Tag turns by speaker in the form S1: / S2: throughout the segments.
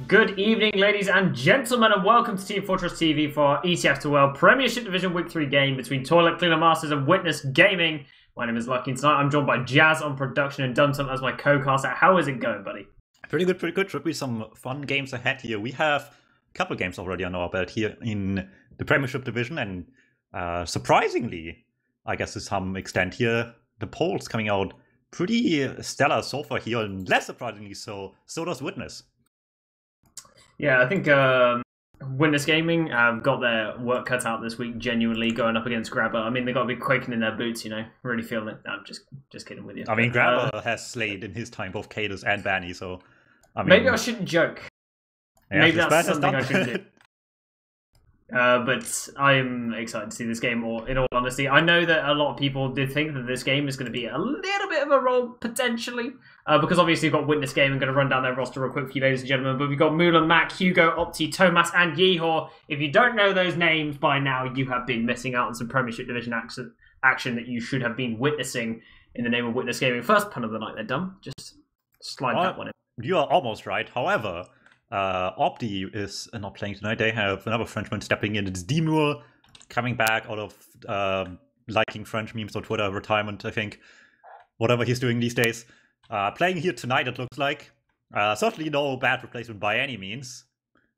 S1: Good evening, ladies and gentlemen, and welcome to Team Fortress TV for our ETF2L Premiership Division Week 3 game between Toilet Cleaner Masters and Witness Gaming. My name is Lucky, and tonight I'm joined by Jazz on production and DuMmTm as my co-caster. How is it going, buddy?
S2: Pretty good, pretty good. Should be some fun games ahead here. We have a couple games already on our belt here in the Premiership Division, and surprisingly, I guess to some extent here, the polls coming out pretty stellar so far here, and less surprisingly so does Witness.
S1: Yeah, I think Witness Gaming have got their work cut out this week, genuinely going up against Grabber. I mean, they've got to be quaking in their boots, you know, really feeling it. No, I'm just kidding with you.
S2: I mean, Grabber has slayed in his time both Kados and Banny, so I mean,
S1: maybe I shouldn't joke.
S2: Yeah,
S1: maybe that's something I shouldn't do. But I am excited to see this game, or in all honesty. I know that a lot of people did think that this game is going to be a little bit of a roll, potentially, because obviously you've got Witness Gaming. going to run down their roster real quick for you, ladies and gentlemen, but we've got Mula, Mac, Hugo, Opti, Tomas, and Yeehor. If you don't know those names by now, you have been missing out on some Premiership Division action that you should have been witnessing in the name of Witness Gaming. First pun of the night there, dumb. Just slide that one in.
S2: You are almost right. However, Opti is not playing tonight. They have another Frenchman stepping in. It's Dimur coming back out of liking French memes on Twitter, retirement, I think. Whatever he's doing these days. Playing here tonight, it looks like. Certainly no bad replacement by any means.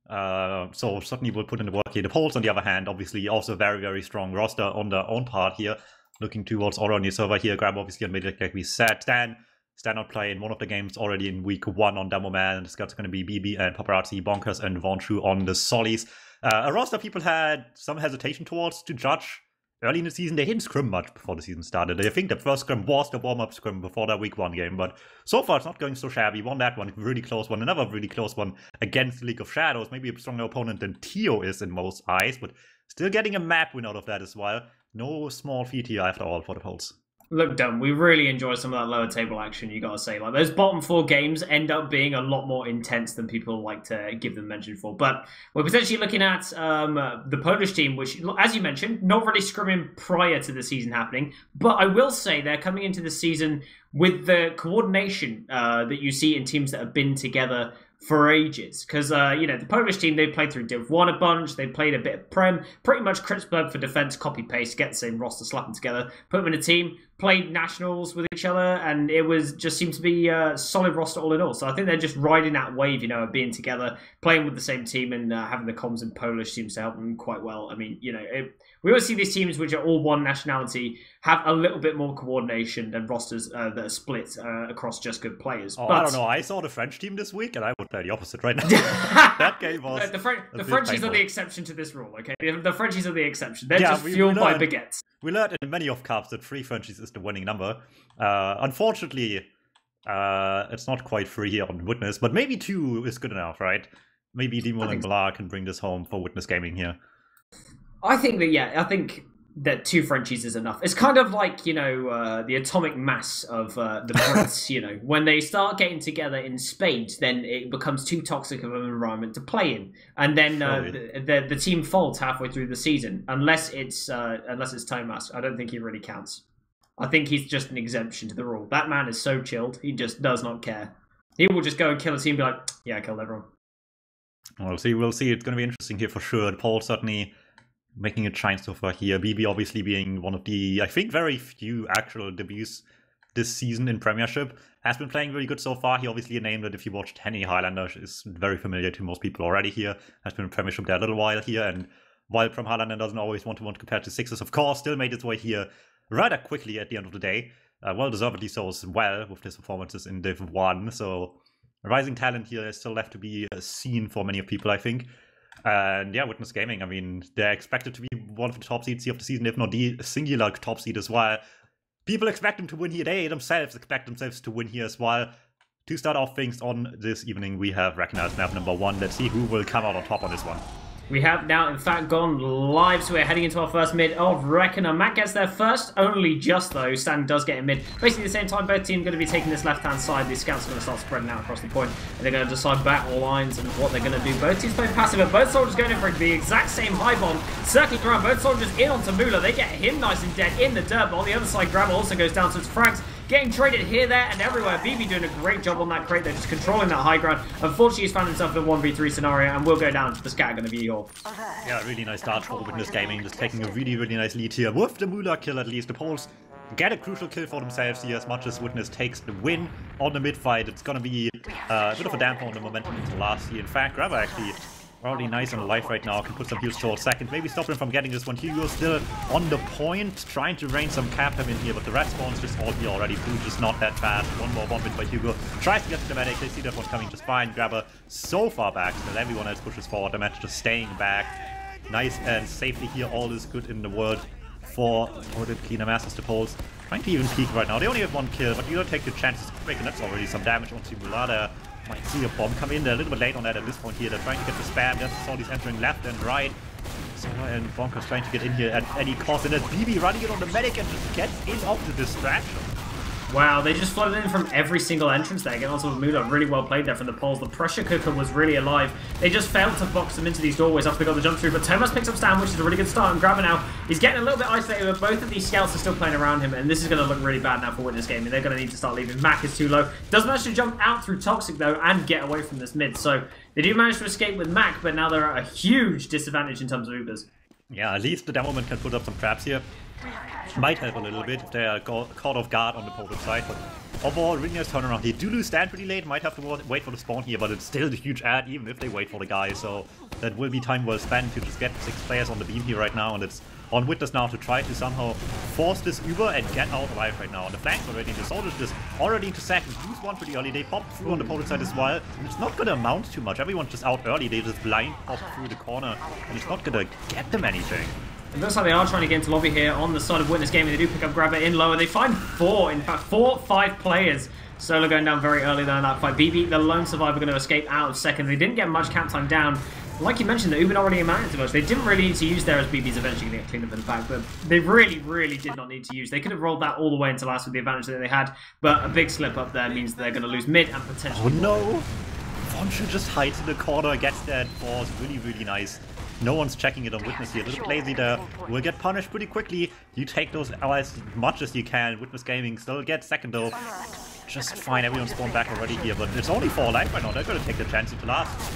S2: So certainly will put in the work here. The Poles, on the other hand, obviously also very, very strong roster on their own part here. Looking towards all on the server here. Grab obviously on mid, like we said. Stan not playing one of the games already in week 1 on DuMmTm. It's going to be BB and Paparazzi, Bonkers, and Vonshu on the Solis. A roster people had some hesitation towards to judge early in the season. They didn't scrim much before the season started. I think the first scrim was the warm-up scrim before that week 1 game, but so far it's not going so shabby. Won that one, really close one, another really close one against League of Shadows. Maybe a stronger opponent than Tio is in most eyes, but still getting a map win out of that as well. No small feat here after all for the Poles.
S1: Look, Dum, we really enjoy some of that lower table action, you gotta say. Like, those bottom 4 games end up being a lot more intense than people like to give them mention for. But we're potentially looking at the Polish team, which, as you mentioned, not really scrimming prior to the season happening. But I will say they're coming into the season with the coordination that you see in teams that have been together for ages. Because, the Polish team, they played through Div 1 a bunch, they played a bit of Prem, pretty much Kritzberg for defense, copy-paste, get the same roster, slap them together, put them in a team, played nationals with each other, and it just seemed to be a solid roster all in all. So I think they're just riding that wave, of being together, playing with the same team, and having the comms in Polish seems to help them quite well. I mean, we always see these teams which are all one nationality have a little bit more coordination than rosters that are split across just good players.
S2: Oh, I don't know. I saw the French team this week, and I would play the opposite right now. That game was
S1: the Frenchies are the exception to this rule. Okay, the Frenchies are the exception. They're just fueled by baguettes.
S2: We learned in many of cups that 3 Frenchies is the winning number. Unfortunately, it's not quite 3 here on Witness, but maybe 2 is good enough, right? Maybe Demon and Blar can bring this home for Witness Gaming here.
S1: I think that 2 Frenchies is enough. It's kind of like, the atomic mass of the Brits, when they start getting together in spades, then it becomes too toxic of an environment to play in. And then the team folds halfway through the season, unless it's Tomas. I don't think he really counts. I think he's just an exemption to the rule. That man is so chilled, he just does not care. He will just go and kill a team and be like, yeah, I killed everyone.
S2: We'll see. It's going to be interesting here for sure. Paul certainly making a shine so far here. BB obviously being one of the, I think, very few actual debuts this season in Premiership. Has been playing really good so far. He obviously a name that if you watched any Highlander is very familiar to most people already here. Has been in Premiership there a little while here, and while Prem Highlander doesn't always want to compare to Sixes, of course, still made its way here rather quickly at the end of the day. Well deservedly so as well with his performances in Div 1. So rising talent here is still left to be seen for many of people, I think. And yeah, Witness Gaming, I mean, they're expected to be one of the top seeds here of the season, if not the singular top seed as well. People expect them to win here. They themselves expect themselves to win here as well. To start off things on this evening, we have recognized map number 1. Let's see who will come out on top on this one.
S1: We have now, in fact, gone live, so we're heading into our first mid of Reckoner. Matt gets there first, only just, though. Stan does get in mid. Basically, at the same time, both teams are going to be taking this left-hand side. The scouts are going to start spreading out across the point, and they're going to decide battle lines and what they're going to do. Both teams playing passive, but both soldiers going in for the exact same high bomb, circling around. Both soldiers in onto Mula. They get him nice and dead in the dirt, but on the other side, Grabber also goes down, so it's frags getting traded here, there, and everywhere. BB doing a great job on that crate. They're just controlling that high ground. Unfortunately, he's found himself in a 1v3 scenario and will go down to the scattergun of Yeehor.
S2: Yeah, really nice start for Witness Gaming, just taking a really, really nice lead here with the Moolah kill at least. The Poles get a crucial kill for themselves here as much as Witness takes the win on the mid fight. It's gonna be a bit of a damper on the momentum into last year. In fact, Grabber actually already nice on life right now, can put some heals towards second, maybe stop him from getting this one. Hugo still on the point, trying to rain some cap him in here, but the red spawn's just all here already. Blue just not that fast. One more bomb hit by Hugo. Tries to get to the medic, they see that one coming just fine. Grabber so far back that everyone else pushes forward. The match just staying back. Nice and safely here, all is good in the world for the cleaner masters, the Poles. Trying to even peek right now. They only have one kill, but you don't take the chances quick, and that's already some damage onto Mulada. Might see a bomb come in there a little bit late on that at this point here. They're trying to get the spam. Just saw these entering left and right. Solar and Bonkers trying to get in here at any cost. And there's BB running it on the medic and just gets in off the distraction.
S1: Wow, they just flooded in from every single entrance there. Again, also with Muda, really well played there from the Poles. The pressure cooker was really alive. They just failed to box them into these doorways after they got the jump through. But Thomas picks up Stan, which is a really good start. And Grabber now, he's getting a little bit isolated, but both of these scouts are still playing around him. And this is going to look really bad now for Witness Gaming. They're going to need to start leaving. Mac is too low. Does manage to jump out through Toxic, though, and get away from this mid. So they do manage to escape with Mac, but now they're at a huge disadvantage in terms of Ubers.
S2: Yeah, at least the Demoman can put up some traps here. Might help a little bit if they are caught off guard on the opponent's side, but overall, really nice turnaround. They do lose stand pretty late, might have to wait for the spawn here, but it's still a huge ad even if they wait for the guy, so that will be time well spent to just get 6 players on the beam here right now, and it's on Witness now to try to somehow force this Uber and get out alive right now. On the flanks already, the soldiers just already into second, lose one pretty early, they pop through on the opponent's side as well, and it's not gonna amount too much. Everyone's just out early, they just blind pop through the corner, and it's not gonna get them anything.
S1: It looks like they are trying to get into lobby here on the side of Witness Gaming. They do pick up Grabber in lower. They find 5 players. Solo going down very early there in that fight. BB, the lone survivor, going to escape out of second. They didn't get much cap time down. Like you mentioned, the Uber not really amounted to much. They didn't really need to use there as BB's eventually going to get cleaned up in the back, but they really, really did not need to use. They could have rolled that all the way into last with the advantage that they had, but a big slip up there means they're going to lose mid and potentially...
S2: Oh no! Vonshu just hides in the corner, gets that force. Really, really nice. No one's checking it on Witness here. A little lazy there. Will get punished pretty quickly. You take those as much as you can. Witness Gaming still gets second though. Just fine. Everyone's spawned back already here, but it's only 4 alive right now. They're going to take the chance into last.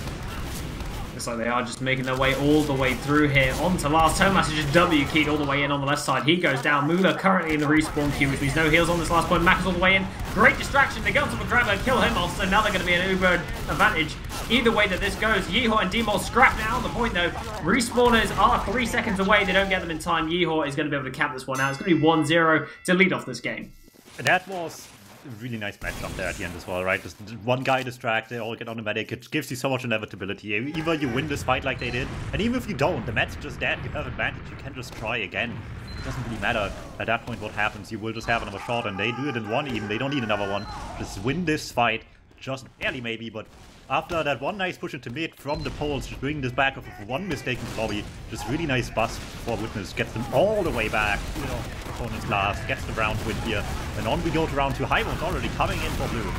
S1: Looks like they are just making their way all the way through here. On to last. Thomas is just W-keyed all the way in on the left side. He goes down. Mula currently in the respawn queue, which means no heals on this last point. Mac is all the way in. Great distraction. They go to the Grabber, kill him off, so now they're going to be an Uber advantage. Either way that this goes, Yeehor and Demol scrap now on the point though. Respawners are 3 seconds away. They don't get them in time. Yeehor is going to be able to cap this one out. It's going to be 1-0 to lead off this game.
S2: That was a really nice matchup there at the end as well, right? Just one guy distract, they all get on the medic. It gives you so much inevitability. Either you win this fight like they did, and even if you don't, the match is just dead. You have advantage. You can just try again. It doesn't really matter at that point what happens. You will just have another shot, and they do it in one even. They don't need another one. Just win this fight. Just barely maybe, but after that one nice push into mid from the Poles, just bringing this back off of one mistake in the lobby, just really nice bust for Witness, gets them all the way back, you know, opponent's last, gets the round win here, and on we go to round 2. Highmont's already coming in for blue.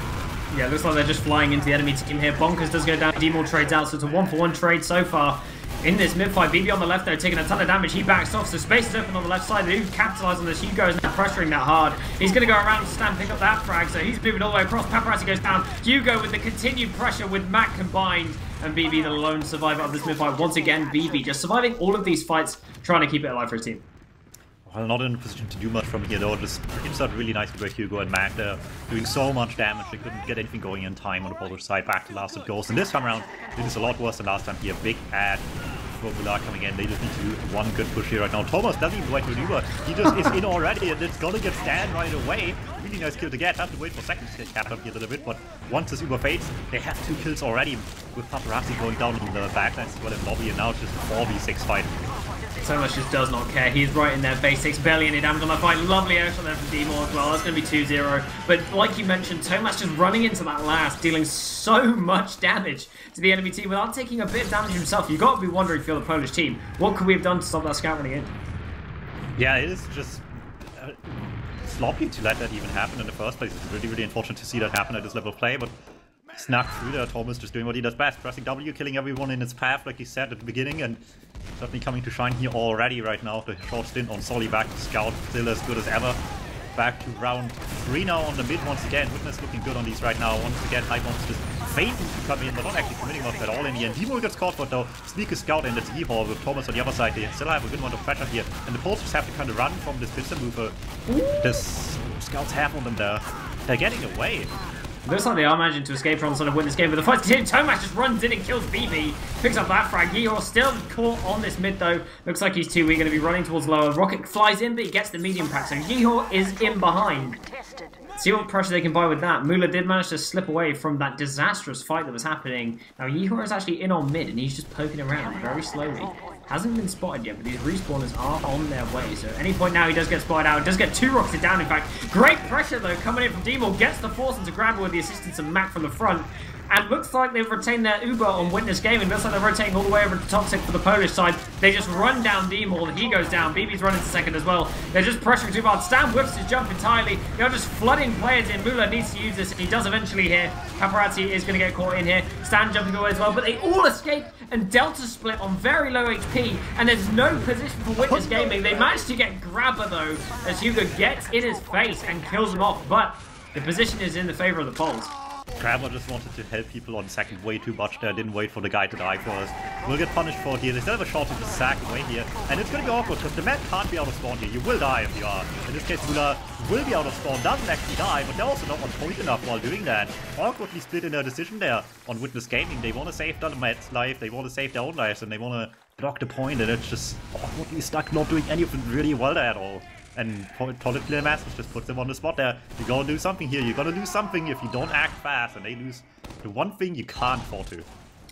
S1: Yeah, looks like they're just flying into the enemy team here. Bonkers does go down, Demol trades out, so it's a 1-for-1 trade so far in this mid-fight. BB on the left though, taking a ton of damage. He backs off, so space is open on the left side. They do capitalise on this. Hugo is now pressuring that hard. He's going to go around and stand, pick up that frag, so he's moving all the way across. Paparazzi goes down. Hugo with the continued pressure with Mac combined, and BB the lone survivor of this mid-fight. Once again, BB just surviving all of these fights, trying to keep it alive for his team.
S2: Well, not in a position to do much from here though. Just insert really nicely by Hugo and Mac. They're doing so much damage, they couldn't get anything going in time on the Polish side. Back to last it goes. And this time around, it is a lot worse than last time here. Big ad for Mular coming in. They just need to do one good push here right now. Thomas doesn't even wait for an Uber. He just is in already, and it's gonna get Stan right away. Really nice kill to get. Have to wait for seconds to get capped up here a little bit, but once this Uber fades, they have 2 kills already, with Paparazzi going down in the backlines as well in lobby, and now it's just a 4v6 fight.
S1: Thomas just does not care. He's right in there. Base 6, barely any damage on that fight. Lovely action there from Demol as well. That's going to be 2-0. But like you mentioned, Thomas just running into that last, dealing so much damage to the enemy team without taking a bit of damage himself. You've got to be wondering if you're the Polish team, what could we have done to stop that scout running in?
S2: Yeah, it is just sloppy to let that even happen in the first place. It's really, really unfortunate to see that happen at this level of play, but snuck through there. Thomas just doing what he does best, pressing W, killing everyone in its path like he said at the beginning, and certainly coming to shine here already right now. The short stint on Solly back to Scout, still as good as ever. Back to round 3 now on the mid once again. Witness looking good on these right now. Once again, High Bombs just feinting to come in, but not actually committing much at all in the end. Demo gets caught for though. Sneak a scout in, that's E-Hall with Thomas on the other side. They still have a good amount of pressure here. And the Poles just have to kind of run from this pincer mover. This scouts have on them there. They're getting away.
S1: Looks like they are managing to escape from sort of win this game, but the fight continues. Tomasz just runs in and kills BB. Picks up that frag. Yehor still caught on this mid though. Looks like he's too weak, going to be running towards lower. Rocket flies in, but he gets the medium pack, so Yehor is in behind. See what pressure they can buy with that. Mula did manage to slip away from that disastrous fight that was happening. Now Yehor is actually in on mid, and he's just poking around very slowly. Hasn't been spotted yet, but these respawners are on their way. So at any point now, he does get spotted out. Does get 2 rocketed down, in fact. Great pressure, though, coming in from Demo. Gets the force into Grabber with the assistance of Mac from the front. And looks like they've retained their Uber on Witness Gaming. Looks like they're rotating all the way over to Toxic for the Polish side. They just run down Demo. He goes down. BB's running to second as well. They're just pressuring too hard. Stan whips his jump entirely. They're just flooding players in. Mula needs to use this, and he does eventually here. Paparazzi is going to get caught in here. Stan jumping away as well, but they all escape, and Delta split on very low HP, and there's no position for Witness Gaming. They managed to get Grabber, though, as Hugo gets in his face and kills him off, but the position is in the favor of the Poles.
S2: Grabber just wanted to help people on second way too much there, didn't wait for the guy to die first. Will get punished for it here. They still have a shot to just sack away here, and it's gonna be awkward because the man can't be out of spawn here. You will die if you are. In this case, Mula will be out of spawn, doesn't actually die, but they're also not on point enough while doing that. Awkwardly split in their decision there on Witness Gaming. They want to save the Med's life, they want to save their own lives, and they want to block the point, and it's just awkwardly stuck, not doing any of it really well there at all. And Solid Clear Masters just puts them on the spot there. You gotta do something here, you gotta do something if you don't act fast, and they lose the one thing you can't afford to.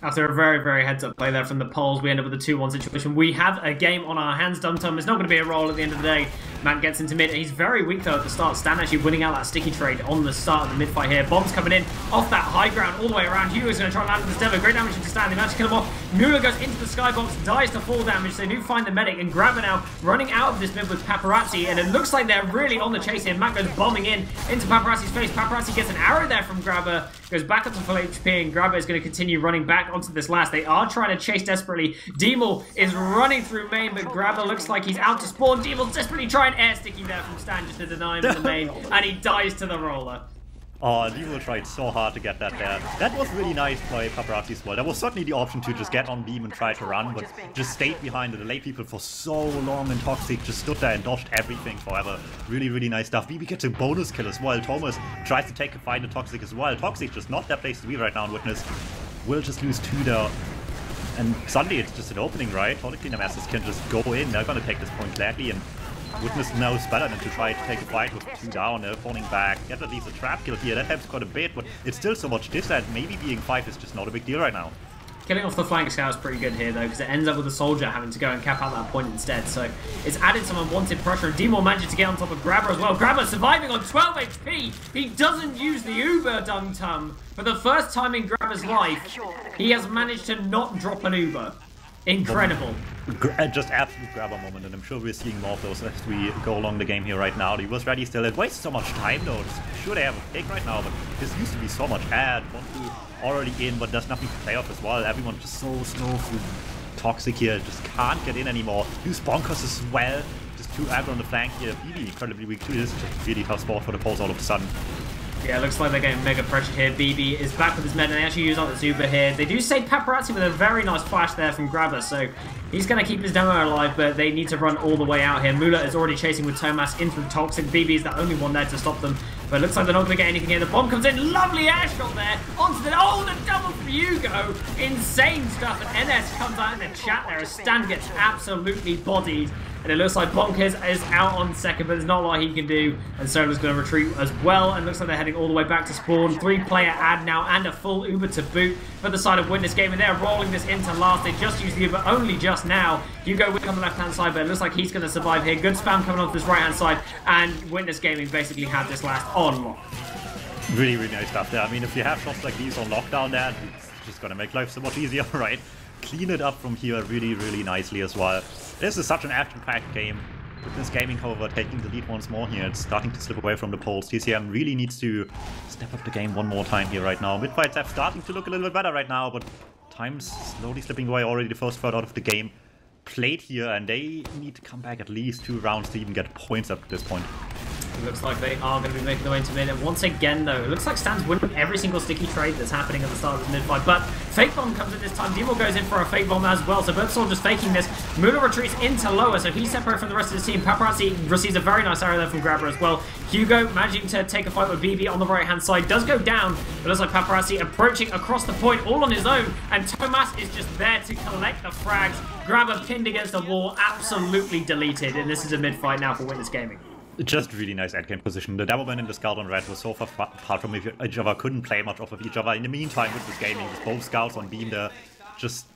S1: After a very, very heads-up play there from the Poles, we end up with a 2-1 situation. We have a game on our hands. DuMmTm is not going to be a roll at the end of the day. Matt gets into mid. He's very weak, though, at the start. Stan actually winning out that sticky trade on the start of the mid-fight here. Bombs coming in off that high ground all the way around. Hugo's going to try and land with this Devo. Great damage to Stan. They manage to kill him off. Mueller goes into the skybox, dies to fall damage. They do find the medic, and Grabber now running out of this mid with Paparazzi, and it looks like they're really on the chase here. Matt goes bombing in into Paparazzi's face. Paparazzi gets an arrow there from Grabber, goes back up to full HP, and Grabber is going to continue running back onto this last. They are trying to chase desperately. Demo is running through main, but Grabber looks like he's out to spawn. Demo's desperately trying air sticking there from Stan just to deny him in the main, and he dies to the roller.
S2: Oh, Demo tried so hard to get that there. That was really nice by Paparazzi as well. That was certainly the option to just get on beam and try to run, but just stayed behind the delay people for so long, and Toxic just stood there and dodged everything forever. Really, really nice stuff. BB gets a bonus kill as well. Thomas tries to take a fight to Toxic as well. Toxic just not that place to be right now in Witness. Will just lose 2 there. And suddenly it's just an opening, right? Solid Clear Masters can just go in. They're gonna take this point gladly, and Witness knows better than to try to take a fight with 2 down. They're falling back. Get at least a trap kill here. That helps quite a bit, but it's still so much dish that maybe being 5 is just not a big deal right now.
S1: Killing off the flank scout is pretty good here, though, because it ends up with the soldier having to go and cap out that point instead. So it's added some unwanted pressure, and Demo manages to get on top of Grabber as well. Grabber surviving on 12 HP. He doesn't use the Uber, DuMmTm. For the first time in Grabber's life, he has managed to not drop an Uber. Incredible.
S2: Just absolute Grabber moment, and I'm sure we're seeing more of those as we go along the game here right now. He was ready still. It wastes so much time, though. Sure, they have a pick right now, but this used to be so much ad. Already in, but there's nothing to play off as well. Everyone's just so slow through Toxic here, just can't get in anymore. Use bonkers as well. Just 2 aggro on the flank here. BB incredibly weak too. This is just a really tough spot for the Poles all of a sudden.
S1: Yeah, it looks like they're getting mega pressure here. BB is back with his men, and they actually use up the Zuba here. They do save Paparazzi with a very nice flash there from Grabber, so he's going to keep his demo alive, but they need to run all the way out here. Mula is already chasing with Tomas in through Toxic. BB is the only one there to stop them, but it looks like they're not going to get anything here. The bomb comes in. Lovely air shot there onto the... Oh, the double from Hugo. Insane stuff, and NS comes out in the chat there as Stan gets absolutely bodied. And it looks like Bonkers is out on second, but there's not a lot he can do. And Sola's going to retreat as well. And looks like they're heading all the way back to spawn. 3-player ad now and a full Uber to boot for the side of Witness Gaming. They're rolling this into last. They just used the Uber only just now. Hugo Wick on the left-hand side, but it looks like he's going to survive here. Good spam coming off this right-hand side. And Witness Gaming basically had this last on lock.
S2: Really, really nice stuff there. I mean, if you have shots like these on lockdown there, it's just going to make life so much easier, right? Clean it up from here really, really nicely as well. This is such an action-packed game. Witness Gaming, however, taking the lead once more here. It's starting to slip away from the Poles. TCM really needs to step up the game one more time here right now. Mid-fights are starting to look a little bit better right now, but time's slowly slipping away. Already the first third out of the game played here, and they need to come back at least 2 rounds to even get points up to this point.
S1: Looks like they are going to be making their way into mid. And once again, though, it looks like Stan's winning every single sticky trade that's happening at the start of this mid fight. But Fake Bomb comes in this time. DuMmTm goes in for a Fake Bomb as well. So both soldiers faking this. Muller retreats into lower, so he's separated from the rest of his team. Paparazzi receives a very nice arrow there from Grabber as well. Hugo managing to take a fight with BB on the right-hand side. Does go down, but looks like Paparazzi approaching across the point all on his own. And Tomas is just there to collect the frags. Grabber pinned against the wall, absolutely deleted. And this is a mid fight now for Witness Gaming.
S2: Just really nice endgame position. The Devilman and the Scout on red were so far apart from each other, couldn't play much off of each other. In the meantime, with this gaming, with both Scouts on beam, the just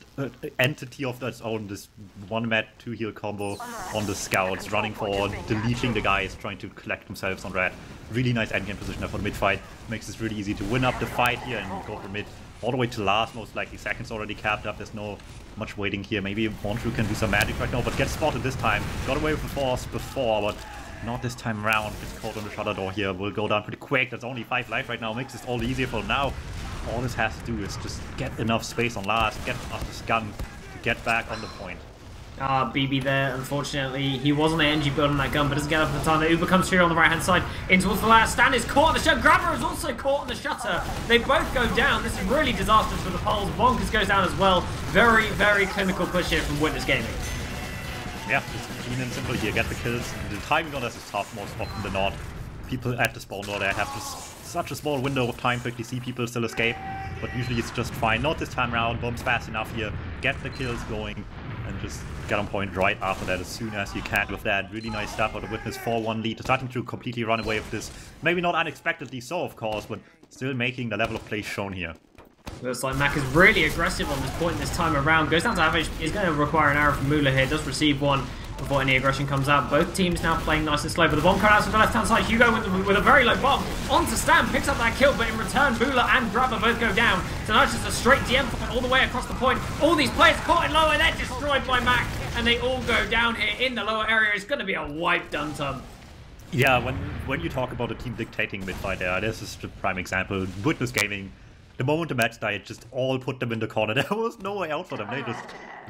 S2: entity of its own, this 1-mat 2-heal combo on the Scouts, running forward, deleting the guys, trying to collect themselves on red. Really nice endgame position for the mid fight. Makes this really easy to win up the fight here and go for mid all the way to last, most likely. Seconds already capped up, there's no much waiting here. Maybe Montrew can do some magic right now, but gets spotted this time. Got away with the force before, but not this time around. Gets caught on the shutter door here. Will go down pretty quick. There's only 5 life right now. Makes this all easier for him now. All this has to do is just get enough space on last, get past this gun to get back on the point.
S1: BB there, unfortunately. He was on the NG build on that gun, but doesn't get up at the time. The Uber comes through on the right-hand side in towards the last. Stan is caught on the shutter. Grabber is also caught on the shutter. They both go down. This is really disastrous for the Poles. Bonkers goes down as well. Very, very clinical push here from Witness Gaming.
S2: Yeah, just clean and simple here. Get the kills. The timing on this is tough most often than not. People at the spawn door there have such a small window of time, quickly see people still escape, but usually it's just fine. Not this time around. Bombs fast enough here. Get the kills going and just get on point right after that as soon as you can with that. Really nice stuff out of Witness. 4-1 lead. Starting to completely run away with this. Maybe not unexpectedly so, of course, but still making the level of play shown here.
S1: Looks like Mac is really aggressive on this point this time around. Goes down to average. Is going to require an arrow from Muller here. Does receive one before any aggression comes out. Both teams now playing nice and slow, but the bomb coming out from the left-hand side. Hugo with a very low bomb onto Stan, picks up that kill, but in return, Muller and Grabber both go down. So now it's just a straight DM fight all the way across the point. All these players caught in lower, they're destroyed by Mac, and they all go down here in the lower area. It's going to be a wipe, DuMmTm.
S2: Yeah, when you talk about a team dictating mid-fight there, this is the prime example. Witness Gaming, the moment the match died, just all put them in the corner. There was no way out for them. They just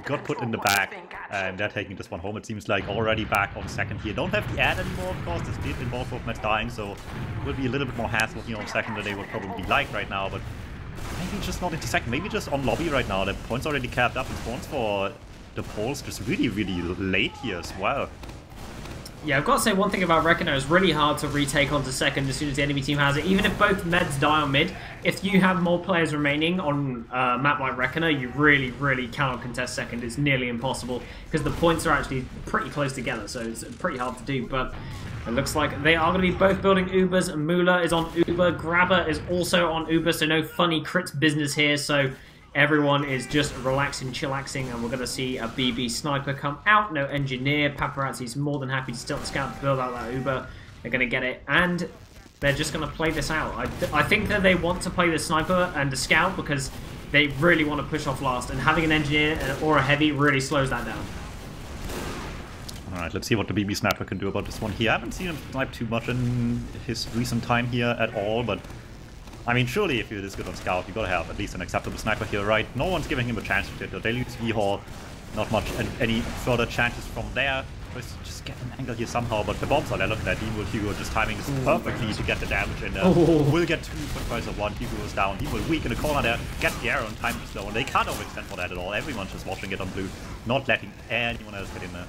S2: got put in the back, and they're taking this one home. It seems like already back on second here. Don't have the ad anymore, of course. This did involve both match dying, so will be a little bit more hassle here on second than they would probably like right now. But maybe just not into second. Maybe just on lobby right now. The points already capped up, and spawns for the Poles just really, really late here as well.
S1: Yeah, I've got to say one thing about Reckoner. It's really hard to retake onto second as soon as the enemy team has it. Even if both meds die on mid, if you have more players remaining on a map like Reckoner, you really, really cannot contest second. It's nearly impossible because the points are actually pretty close together, so it's pretty hard to do. But it looks like they are going to be both building Ubers. And Muller is on Uber. Grabber is also on Uber, so no funny crits business here. So everyone is just relaxing, chillaxing, and we're going to see a BB sniper come out. No engineer. Paparazzi's more than happy to still scout to build out that Uber. They're going to get it, and they're just going to play this out. I think that they want to play the sniper and the scout because they really want to push off last, and having an engineer or a heavy really slows that down.
S2: Alright, let's see what the BB sniper can do about this one here. I haven't seen him snipe too much in his recent time here at all, but I mean, surely if you're this good on Scout, you gotta have at least an acceptable sniper here, right? No one's giving him a chance to hit. They lose V-Hall, not much any further chances from there. Just get an angle here somehow, but the bombs are there. Look at that. Hugo just timing this perfectly to get the damage in there. Will get 2 for the price of 1. Hugo is down. He will weak in the corner there, gets the arrow and time to slow, and they can't overextend for that at all. Everyone's just watching it on blue, not letting anyone else get in there.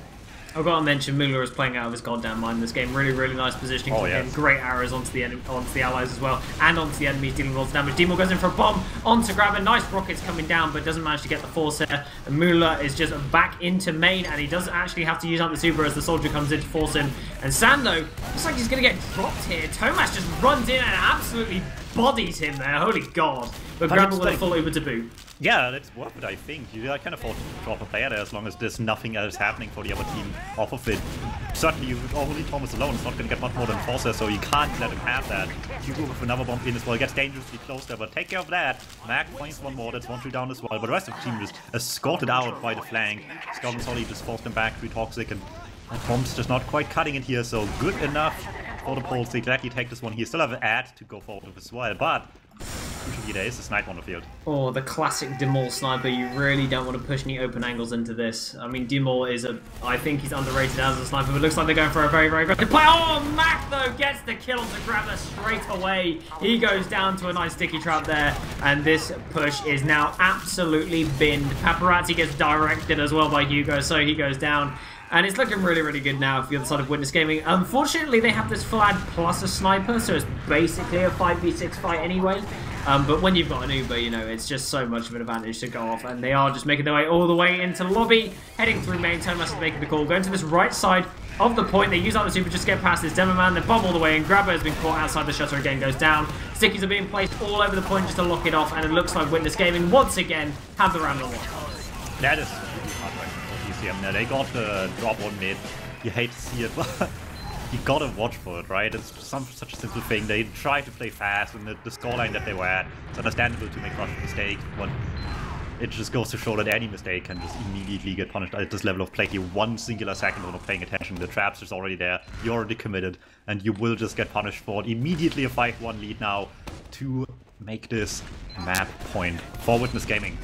S1: I've got to mention Muller is playing out of his goddamn mind in this game. Really, really nice positioning from him. Great arrows onto the allies as well, and onto the enemies dealing lots of damage. DuMmTm goes in for a bomb onto Grabber. Nice rockets coming down, but doesn't manage to get the force there. And Muller is just back into main, and he does actually have to use up the super as the soldier comes in to force him. And Sando looks like he's going to get dropped here. Tomas just runs in and absolutely bodies him there. Holy God. But Grabber with a full Uber to boot.
S2: Yeah, that's worth it, I think. You can afford to drop a player there as long as there's nothing else happening for the other team off of it. Certainly, only Thomas alone is not going to get much more than Forcer, so you can't let him have that. Hugo with another bomb in as well. Gets dangerously close there, but take care of that. Mac finds one more. That's 1-2 down as well. But the rest of the team just escorted out by the flank. Scout and Solly just forced them back through Toxic, and Bomb's just not quite cutting it here, so good enough for the Poles. They gladly take this one here. Still have an ad to go forward with as well, but usually there is a sniper on the field.
S1: Oh, the classic DuMmTm sniper. You really don't want to push any open angles into this. I mean, DuMmTm is I think he's underrated as a sniper, but it looks like they're going for a very, very aggressive play. Oh, Mac, though, gets the kill to Grabber straight away. He goes down to a nice sticky trap there, and this push is now absolutely binned. Paparazzi gets directed as well by Hugo, so he goes down. And it's looking really, really good now for the other side of Witness Gaming. Unfortunately, they have this flag plus a sniper, so it's basically a 5v6 fight anyway. But when you've got an Uber, you know, it's just so much of an advantage to go off. And they are just making their way all the way into lobby, heading through main. Thomas is making the call, going to this right side of the point. They use out the super just to get past this DuMmTm. They bomb all the way, and Grabber has been caught outside the shutter again, goes down. Stickies are being placed all over the point just to lock it off, and it looks like Witness Gaming once again have the round on one.
S2: That is really hard right for DCM. Now they got the drop on mid. You hate to see it, but you gotta watch for it, right? It's such a simple thing. They try to play fast, and the scoreline that they were at, it's understandable to make rush mistakes, but it just goes to show that any mistake can just immediately get punished at this level of play. You 1 singular second of not paying attention, the trap's just already there, you're already committed, and you will just get punished for it. Immediately a 5-1 lead now to make this map point for Witness Gaming.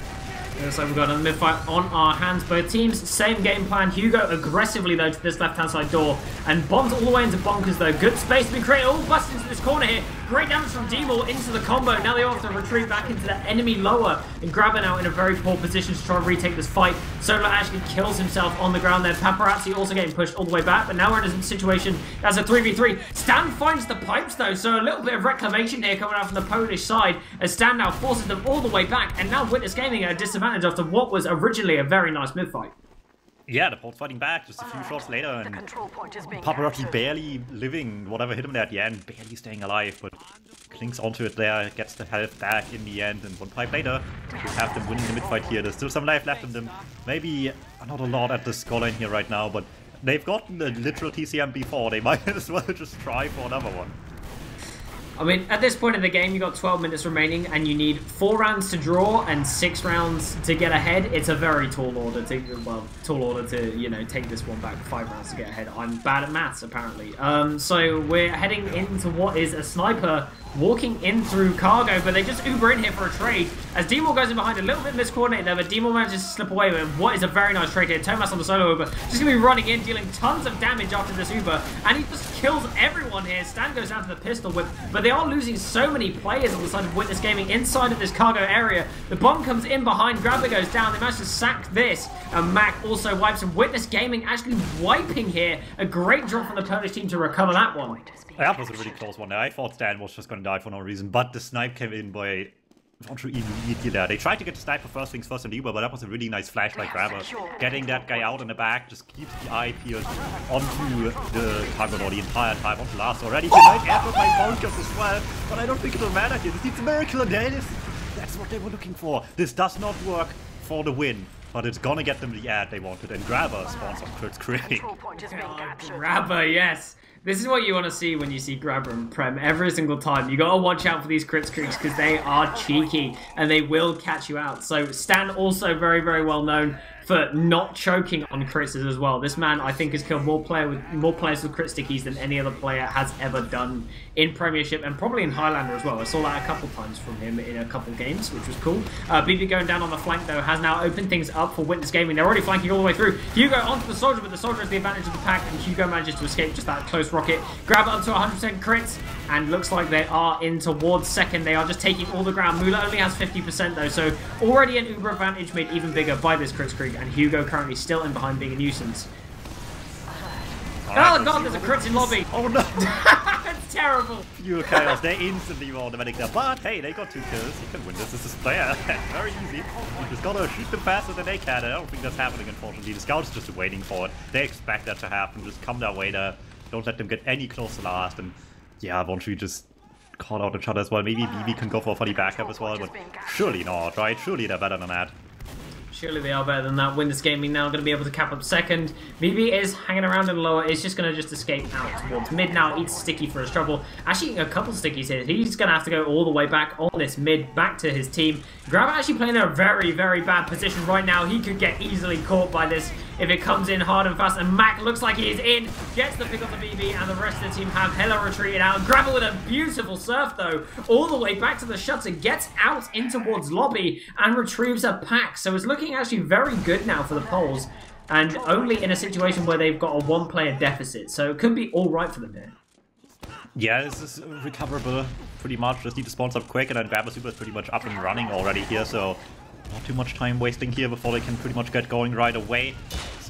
S1: Looks like we've got another mid-fight on our hands. Both teams, same game plan. Hugo aggressively, though, to this left-hand side door. And bombs all the way into Bonkers, though. Good space to be created. All busts into this corner here. Great damage from DuMmTm into the combo. Now they all have to retreat back into the enemy lower. And Grabber now in a very poor position to try and retake this fight. Solo actually kills himself on the ground there. Paparazzi also getting pushed all the way back. But now we're in a situation as a 3v3. Stan finds the pipes, though. So a little bit of reclamation here coming out from the Polish side. As Stan now forces them all the way back. And now Witness Gaming at a disadvantage after what was originally a very nice mid-fight.
S2: Yeah, the Port's fighting back just a few shots later, and Paparazzi barely living, whatever hit him there at the end, barely staying alive, but clings onto it there, gets the health back in the end, and 1 pipe later, we have them winning the mid-fight here. There's still some life left in them, maybe not a lot at the scoreline here right now, but they've gotten the literal TCM before, they might as well just try for another one.
S1: I mean, at this point in the game, you've got 12 minutes remaining, and you need 4 rounds to draw and 6 rounds to get ahead. It's a very tall order to, you know, take this one back. 5 rounds to get ahead. I'm bad at maths, apparently. So we're heading into what is a sniper walking in through cargo, but they just Uber in here for a trade. As DuMmTm goes in behind, a little bit miscoordinated there, but DuMmTm manages to slip away with what is a very nice trade here. Thomas on the solo Uber, just going to be running in, dealing tons of damage after this Uber, and he just kills everyone here. Stan goes down to the pistol whip, but they are losing so many players on the side of Witness Gaming inside of this cargo area. The bomb comes in behind, Grabber goes down, they manage to sack this, and Mac also wipes him. Witness Gaming actually wiping here. A great drop from the Polish team to recover that one.
S2: That was a really close one there. I thought Stan was just going to die for no reason, but the snipe came in by immediately there. They tried to get the sniper first things first in Uber, but that was a really nice flash by Grabber. Getting that guy out in the back just keeps the eye peeled onto the cargo door the entire time, onto last already. Tonight effort by Bonkers as well, but I don't think it'll matter here. This needs a miracle, and there it is. That's what they were looking for. This does not work for the win, but it's gonna get them the ad they wanted, and Grabber spawns on Kurt's Creek.
S1: Grabber, yes. This is what you want to see when you see Grabber and Prem every single time. You got to watch out for these crit streaks because they are cheeky and they will catch you out. So Stan also very, very well known for not choking on crits as well. This man, I think, has killed more players with crit stickies than any other player has ever done in Premiership and probably in Highlander as well. I saw that a couple times from him in a couple games, which was cool. BB going down on the flank, though, has now opened things up for Witness Gaming. They're already flanking all the way through. Hugo onto the Soldier, but the Soldier has the advantage of the pack, and Hugo manages to escape just that close rocket. Grab it onto 100% crits, and looks like they are in towards second. They are just taking all the ground. Mula only has 50%, though, so already an Uber advantage made even bigger by this crit streak, and Hugo currently still in behind being a nuisance. Oh god, there's a crit in lobby!
S2: Oh no!
S1: It's terrible!
S2: Pure chaos, they instantly were automatic there, but hey, they got 2 kills. You can win this as a player. Very easy. You just gotta shoot them faster than they can. I don't think that's happening, unfortunately. The scouts just waiting for it. They expect that to happen. Just come their way there. Don't let them get any close to last. And yeah, won't we just call out each other as well? Maybe BB can go for a funny backup as well, but surely not, right? Surely they're better than that.
S1: Surely they are better than that. Witness Gaming now going to be able to cap up second. BB is hanging around in lower. It's just going to just escape out towards mid now. Eats Sticky for his trouble. Actually, a couple stickies here. He's going to have to go all the way back on this mid, back to his team. Grabber actually playing in a very, very bad position right now. He could get easily caught by this if it comes in hard and fast. And Mac looks like he is in, gets the pick off the BB, and the rest of the team have hella retreated out. Grabber with a beautiful surf, though, all the way back to the shutter, gets out in towards lobby, and retrieves a pack. So it's looking actually very good now for the Poles, and only in a situation where they've got a one-player deficit. So it could be all right for them here.
S2: Yeah, this is recoverable pretty much. Just need to spawn up quick, and then Grabber Super is pretty much up and running already here, so not too much time wasting here before they can pretty much get going right away.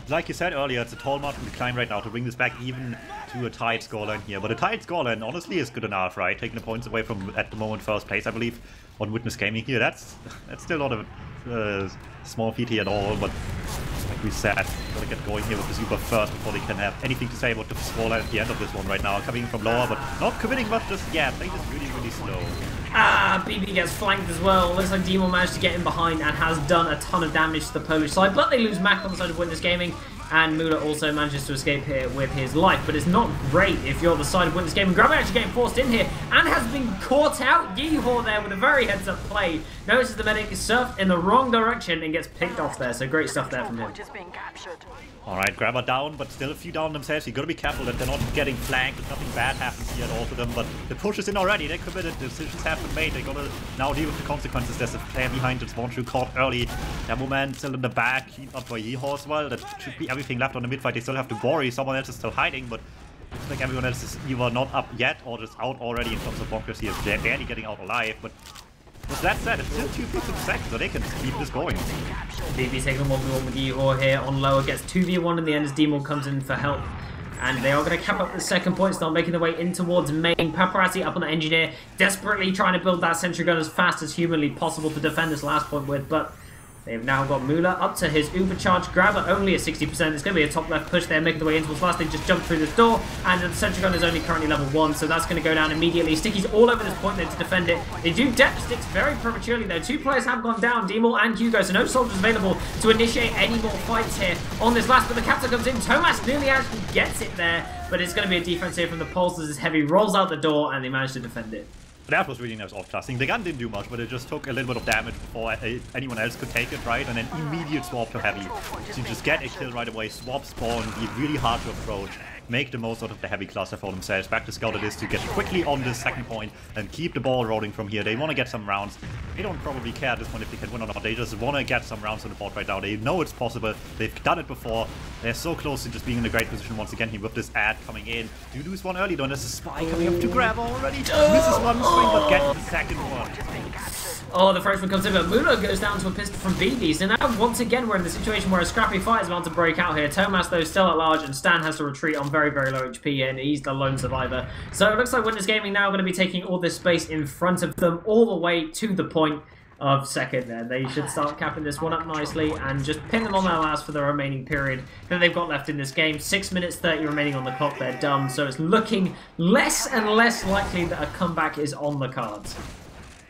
S2: Like you said earlier, it's a tall margin to climb right now to bring this back even to a tied scoreline here. But a tied scoreline honestly is good enough, right? Taking the points away from, at the moment, first place, I believe, on Witness Gaming here. That's still not a small feat here at all, but like we said, gotta get going here with the Super first before they can have anything to say about the scoreline at the end of this one right now. Coming from lower, but not committing much, just, yeah, playing this really, really slow.
S1: BB gets flanked as well. Looks like DuMmTm managed to get in behind and has done a ton of damage to the Polish side, but they lose Mac on the side of Witness Gaming, and Mula also manages to escape here with his life. But it's not great if you're the side of Witness Gaming. Grabber actually getting forced in here and has been caught out. Yeehaw there with a very heads-up play. Notices the medic is surfed in the wrong direction and gets picked off there, so great stuff there from him.
S2: Alright, Grabber down, but still a few down themselves. You gotta be careful that they're not getting flanked, that nothing bad happens here at all to them, but the push is in already, they're committed, decisions have been made, they gotta now deal with the consequences. There's a player behind the spawn through caught early. Demoman still in the back, he's up by Yeehaw as well. That should be everything left on the mid fight. They still have to worry, someone else is still hiding, but looks like everyone else is either not up yet or just out already in terms of bonkers here. They're barely getting out alive, but with that said, it's still 2 picks a second, so they can keep this going.
S1: BB taking a 1v1 with Yeehaw here on lower, gets 2v1 in the end as DuMmTm comes in for help. And they are going to cap up the second point, start making their way in towards main. Paparazzi up on the engineer, desperately trying to build that sentry gun as fast as humanly possible to defend this last point with, but they've now got Mula up to his uber-charged Grabber, only at 60%. It's going to be a top left push there, making their way into towards last. They just jumped through this door, and the sentry gun is only currently level 1, so that's going to go down immediately. Sticky's all over this point there to defend it. They do depth sticks very prematurely though. 2 players have gone down, DuMmTm and Hugo, so no soldiers available to initiate any more fights here on this last, but the captain comes in. Tomas nearly actually gets it there, but it's going to be a defense here from the Poles as this heavy rolls out the door, and they manage to defend it.
S2: That was really nice off-classing. The gun didn't do much, but it just took a little bit of damage before anyone else could take it, right? And then immediate swap to heavy. So you just get a kill right away, swap spawn, be really hard to approach, make the most out of the heavy cluster for themselves. Back to Scout it is to get quickly on this second point and keep the ball rolling from here. They want to get some rounds. They don't probably care at this point if they can win or not. They just want to get some rounds on the board right now. They know it's possible. They've done it before. They're so close to just being in a great position once again here with this ad coming in. Do lose one early though, and there's a spy coming up to grab already. Misses one swing, but gets the second one.
S1: Oh, the Frenchman comes in, but Mula goes down to a pistol from BB. So now, once again, we're in the situation where a scrappy fight is about to break out here. Tomas, though, still at large, and Stan has to retreat on very, very low HP, and he's the lone survivor. So it looks like Witness Gaming now going to be taking all this space in front of them, all the way to the point of second there. They should start capping this one up nicely and just pin them on their last for the remaining period that they've got left in this game. 6 minutes 30 remaining on the clock. They're done, so it's looking less and less likely that a comeback is on the cards.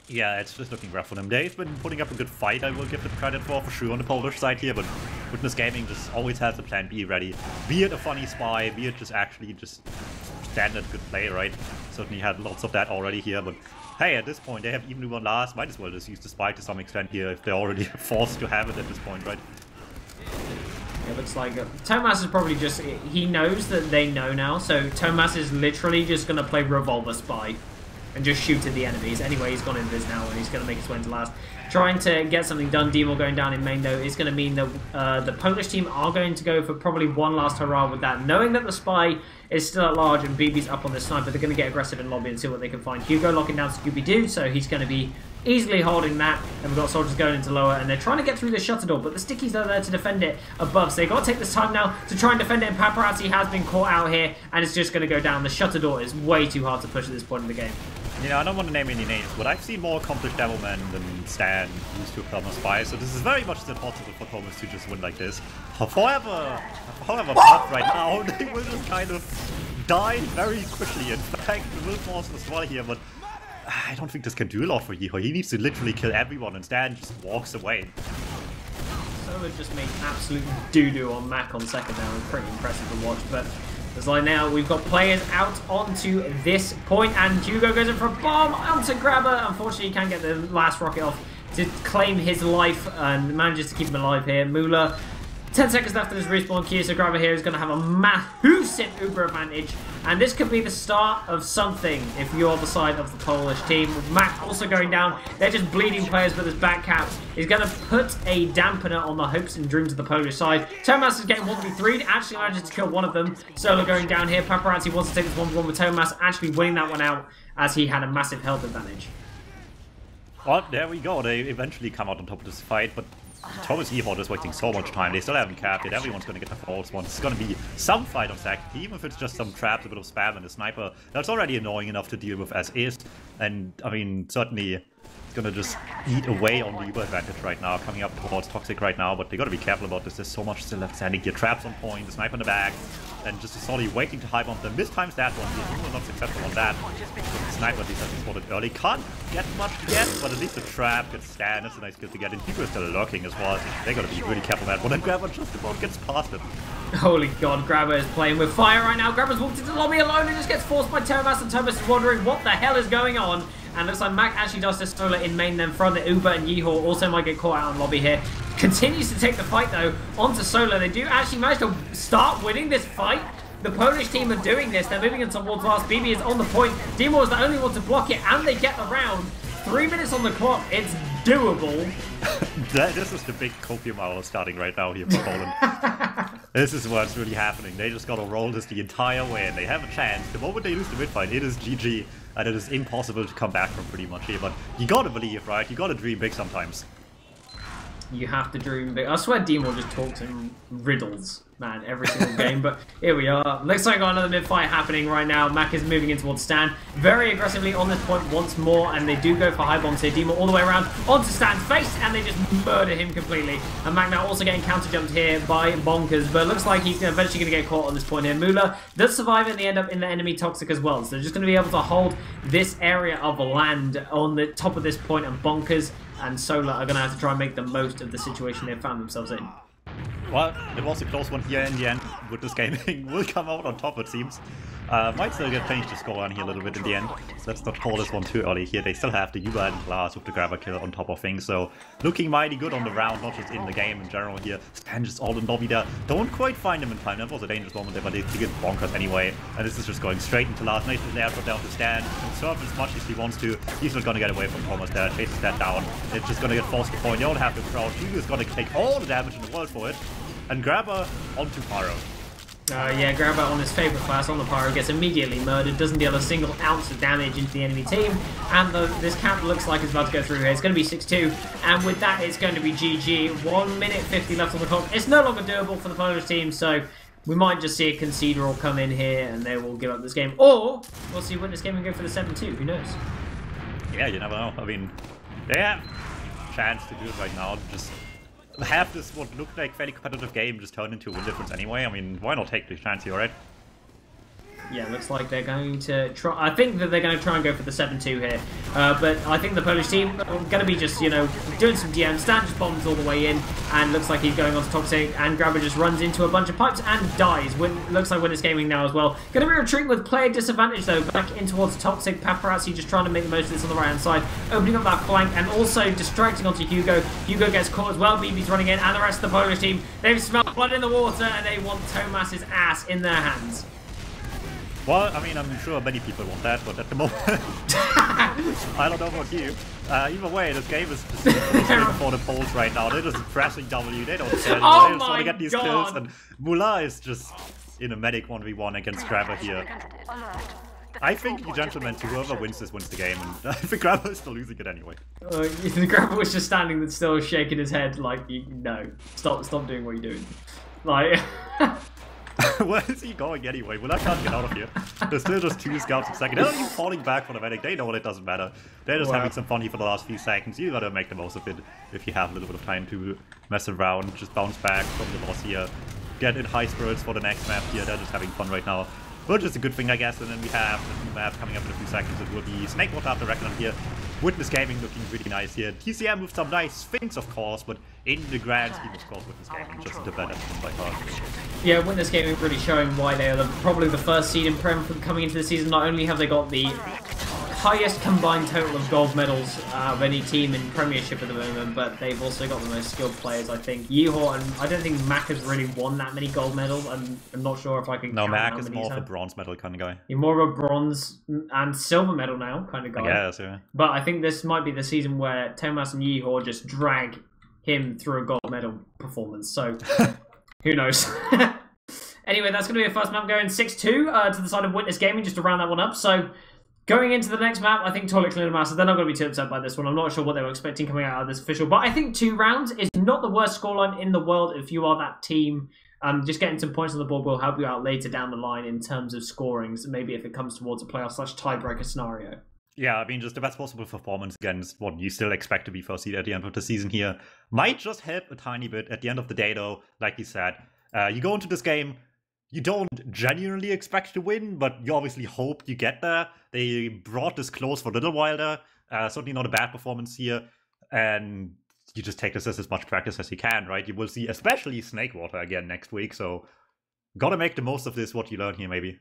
S2: Yeah, it's just looking rough for them. They've been putting up a good fight, I will give them credit for sure on the Polish side here, but Witness Gaming just always has a plan B ready. Be it a funny spy, be it just actually just standard good play, right? Certainly had lots of that already here, but hey, at this point they have even won last, might as well just use the spy to some extent here if they're already forced to have it at this point, right?
S1: It looks like Tomas is probably just, he knows that they know now, so Tomas is literally just going to play Revolver Spy and just shoot at the enemies. Anyway, he's gone into this now and he's going to make his way into last. Trying to get something done. DuMmTm going down in main though is going to mean that the Polish team are going to go for probably one last hurrah with that. Knowing that the spy is still at large and BB's up on the sniper, they're going to get aggressive in lobby and see what they can find. Hugo locking down Scooby-Doo, so he's going to be easily holding that. And we've got soldiers going into lower and they're trying to get through the shutter door, but the Stickies are there to defend it above. So they've got to take this time now to try and defend it, and Paparazzi has been caught out here and it's just going to go down. The shutter door is way too hard to push at this point in the game.
S2: Yeah, I don't want to name any names, but I've seen more accomplished Demomen than Stan used to Thomas Spy, so this is very much still possible for Thomas to just win like this. However, but right now, they will just kind of die very quickly. In fact, the will force as well here, but I don't think this can do a lot for Yeehaw. He needs to literally kill everyone, and Stan just walks away.
S1: So it just made absolute doo-doo on Mac on second now. It's pretty impressive to watch, but it's like now we've got players out onto this point, and Hugo goes in for a bomb onto Grabber. Unfortunately, he can't get the last rocket off to claim his life and manages to keep him alive here. Mula 10 seconds left in his respawn queue, so Grabber here is going to have a massive Uber advantage. And this could be the start of something if you're the side of the Polish team. With Mac also going down, they're just bleeding players, but this back cap is going to put a dampener on the hopes and dreams of the Polish side. Tomas is getting 1v3'd, actually manages to kill one of them. Solo going down here. Paparazzi wants to take this 1v1 with Tomas, actually winning that one out as he had a massive health advantage.
S2: Well, there we go. They eventually come out on top of this fight, but Thomas Ehort is wasting so much time. They still haven't capped it. Everyone's going to get the false one. It's going to be some fight on Sack, even if it's just some traps, a bit of spam and a sniper. That's already annoying enough to deal with as is. And, I mean, certainly going to just eat away on the Uber advantage right now, coming up towards Toxic right now. But they got to be careful about this. There's so much still left standing here. Traps on point, the sniper in the back, and just solely waiting to high bomb them. Mistimes that one. The Uber not successful on that. The sniper at least hasn't spotted early. Can't get much yet, but at least the trap gets stand. That's a nice kill to get. And people are still lurking as well. They got to be really careful on that one. And Grabber just about gets past it.
S1: Holy god, Grabber is playing with fire right now. Grabber's walked into the lobby alone and just gets forced by Tomas, and Tomas is wondering what the hell is going on. And looks like Mac actually does this solo in main then from the Uber, and Yehor also might get caught out in lobby here. Continues to take the fight though onto solo. They do actually manage to start winning this fight. The Polish team are doing this. They're moving in towards last. BB is on the point. Demo is the only one to block it, and they get the round. 3 minutes on the clock. It's doable.
S2: This is the big copium hour starting right now here for Poland. This is what's really happening. They just gotta roll this the entire way, and they have a chance. The moment they lose the mid-fight, it is GG, and it is impossible to come back from pretty much here. But you gotta believe, right? You gotta dream big sometimes.
S1: You have to dream big. I swear Demo just talks in riddles, man, every single game. But here we are. Looks like got another mid-fight happening right now. Mac is moving in towards Stan very aggressively on this point once more, and they do go for high bombs here. Demo all the way around onto Stan's face, and they just murder him completely. And Mac now also getting counter-jumped here by Bonkers, but it looks like he's eventually going to get caught on this point here. Mula does survive, and they end up in the enemy Toxic as well. So they're just going to be able to hold this area of land on the top of this point, and Bonkers and Solar are going to have to try and make the most of the situation they've found themselves in.
S2: Well, it was a close one here in the end. With this gaming will come out on top, it seems. Might still get changed to score on here a little bit in the end. So let's not call this one too early here. They still have the Uber and class with the Grabber kill on top of things. So looking mighty good on the round, not just in the game in general here. Stan just all in lobby there. Don't quite find him in time. That was a dangerous moment there, but they get bonkers anyway. And this is just going straight into last. Nice little air down to Stan. Can surf as much as he wants to. He's not going to get away from Thomas there. Chases that down. It's just going to get forced to point. You don't have to crouch. Hugo is going to take all the damage in the world for it. And Grabber onto Pyro.
S1: Yeah, Grabber on his favourite class on the Pyro gets immediately murdered, doesn't deal a single ounce of damage into the enemy team, and this cap looks like it's about to go through here. It's going to be 6-2, and with that it's going to be GG. 1 minute 50 left on the clock. It's no longer doable for the Polish team, so we might just see a conceder all come in here and they will give up this game, or we'll see win this game and go for the 7-2, who knows?
S2: Yeah, you never know. I mean, they have a chance to do it right now. Just have this what looked like fairly competitive game just turn into a win difference anyway. I mean, why not take the chance here, right?
S1: Yeah, looks like they're going to try. I think that they're going to try and go for the 7-2 here. But I think the Polish team are going to be just, you know, doing some DM. Stan just bombs all the way in, and looks like he's going on to Toxic, and Grabber just runs into a bunch of pipes and dies. Looks like Winners Gaming now as well. Going to be retreating with player disadvantage, though, back in towards Toxic. Paparazzi just trying to make the most of this on the right-hand side, opening up that flank, and also distracting onto Hugo. Hugo gets caught as well. BB's running in, and the rest of the Polish team, they've smelled blood in the water, and they want Tomas's ass in their hands.
S2: Well, I mean, I'm sure many people want that, but at the moment, I don't know about you. Either way, this game is just for the Poles right now. They're just pressing W, they don't care.
S1: Oh
S2: they just want to get these kills, and Mula is just in a medic 1v1 against Grabber here. I think, you gentlemen, whoever wins this wins the game, and I think Grabber is still losing it anyway.
S1: The Grabber was just standing there still shaking his head like, no, stop doing what you're doing. Like...
S2: Where is he going anyway? Well, I can't get out of here. There's still just 2 scouts a second. They're not even falling back for the medic. They know it doesn't matter. They're just having some fun here for the last few seconds. You gotta make the most of it if you have a little bit of time to mess around. Just bounce back from the loss here. Get in high spirits for the next map here. They're just having fun right now. Which is a good thing, I guess. And then we have the new map coming up in a few seconds. It will be Snakewater after Reckoner here. Witness Gaming looking really nice here. TCM with some nice things, of course, but in the grand scheme, of course, Witness Gaming just a development by far.
S1: Yeah, Witness Gaming really showing why they are probably the first seed in Prem from coming into the season. Not only have they got the highest combined total of gold medals of any team in Premiership at the moment, but they've also got the most skilled players, I think. Yeehor, and I don't think Mac has really won that many gold medals. I'm not sure if I can count
S2: Mac
S1: how
S2: is
S1: many
S2: more
S1: he's
S2: of a
S1: had.
S2: bronze medal kind of guy.
S1: He's more of a bronze and silver medal now kind of guy.
S2: Yes, yeah.
S1: But I think this might be the season where Thomas and Yeehor just drag him through a gold medal performance. So, who knows? Anyway, that's going to be a first map going 6-2 to the side of Witness Gaming, just to round that one up. So, going into the next map, I think Toilet Cleaner Master, they're not going to be too upset by this one. I'm not sure what they were expecting coming out of this official. But I think 2 rounds is not the worst scoreline in the world if you are that team. Just getting some points on the board will help you out later down the line in terms of scorings, maybe if it comes towards a playoff/tiebreaker scenario.
S2: Yeah, I mean, just the best possible performance against what you still expect to be first seed at the end of the season here might just help a tiny bit. At the end of the day, though, like you said, you go into this game, you don't genuinely expect to win, but you obviously hope you get there. They brought this close for a little while there. Certainly not a bad performance here. And you just take this as much practice as you can, right? You will see especially Snakewater again next week, so gotta make the most of this, what you learn here, maybe.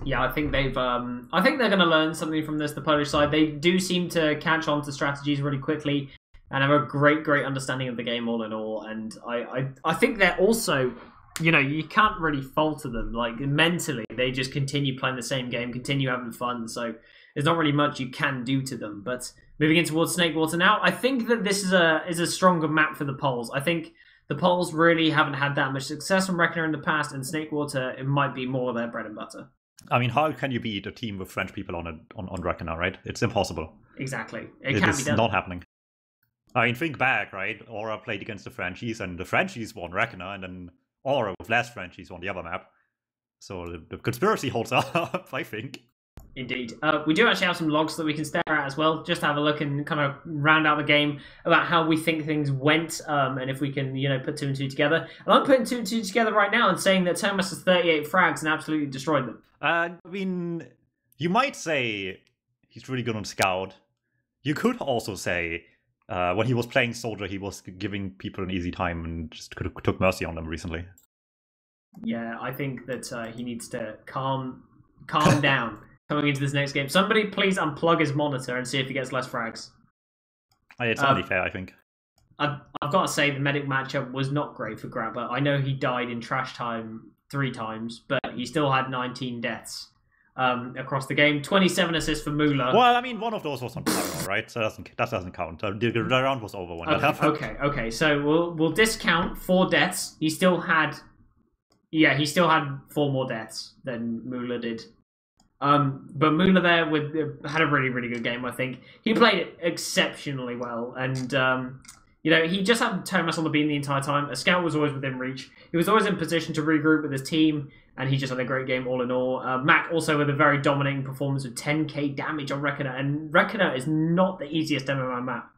S1: Yeah, I think they've. I think they're going to learn something from this. The Polish side, they do seem to catch on to strategies really quickly, and have a great understanding of the game all in all. And I think they're also, you know, you can't really falter them. Like mentally, they just continue playing the same game, continue having fun. So there's not really much you can do to them. But moving in towards Snakewater now, I think that this is a stronger map for the Poles. I think the Poles really haven't had that much success from Reckoner in the past, and Snakewater, it might be more their bread and butter.
S2: I mean, how can you beat a team with French people on Reckoner, right? It's impossible.
S1: Exactly.
S2: It is not happening. I mean, think back, right? Aura played against the Frenchies, and the Frenchies won Reckoner, and then Aura with less Frenchies won the other map. So the conspiracy holds up, I think.
S1: Indeed. We do actually have some logs that we can stare at as well, just to have a look and kind of round out the game about how we think things went, and if we can, you know, put 2 and 2 together. And I'm putting 2 and 2 together right now and saying that Thomas has 38 frags and absolutely destroyed them.
S2: I mean, you might say he's really good on Scout. You could also say when he was playing Soldier, he was giving people an easy time and just took mercy on them recently.
S1: Yeah, I think that he needs to calm down coming into this next game. Somebody please unplug his monitor and see if he gets less frags.
S2: It's only fair, I think.
S1: I've got to say the medic matchup was not great for Grabber. I know he died in trash time 3 times, but he still had 19 deaths across the game. 27 assists for Mula.
S2: Well, I mean, one of those was on pyro, right? So that doesn't count. The round was over when that happened.
S1: Okay. So we'll discount 4 deaths. He still had 4 more deaths than Mula did. But Mula there had a really good game. I think he played it exceptionally well, and you know, he just had Thomas on the beam the entire time. A scout was always within reach. He was always in position to regroup with his team, and he just had a great game all in all. Mac also with a very dominating performance with 10k damage on Reckoner, and Reckoner is not the easiest MMR map.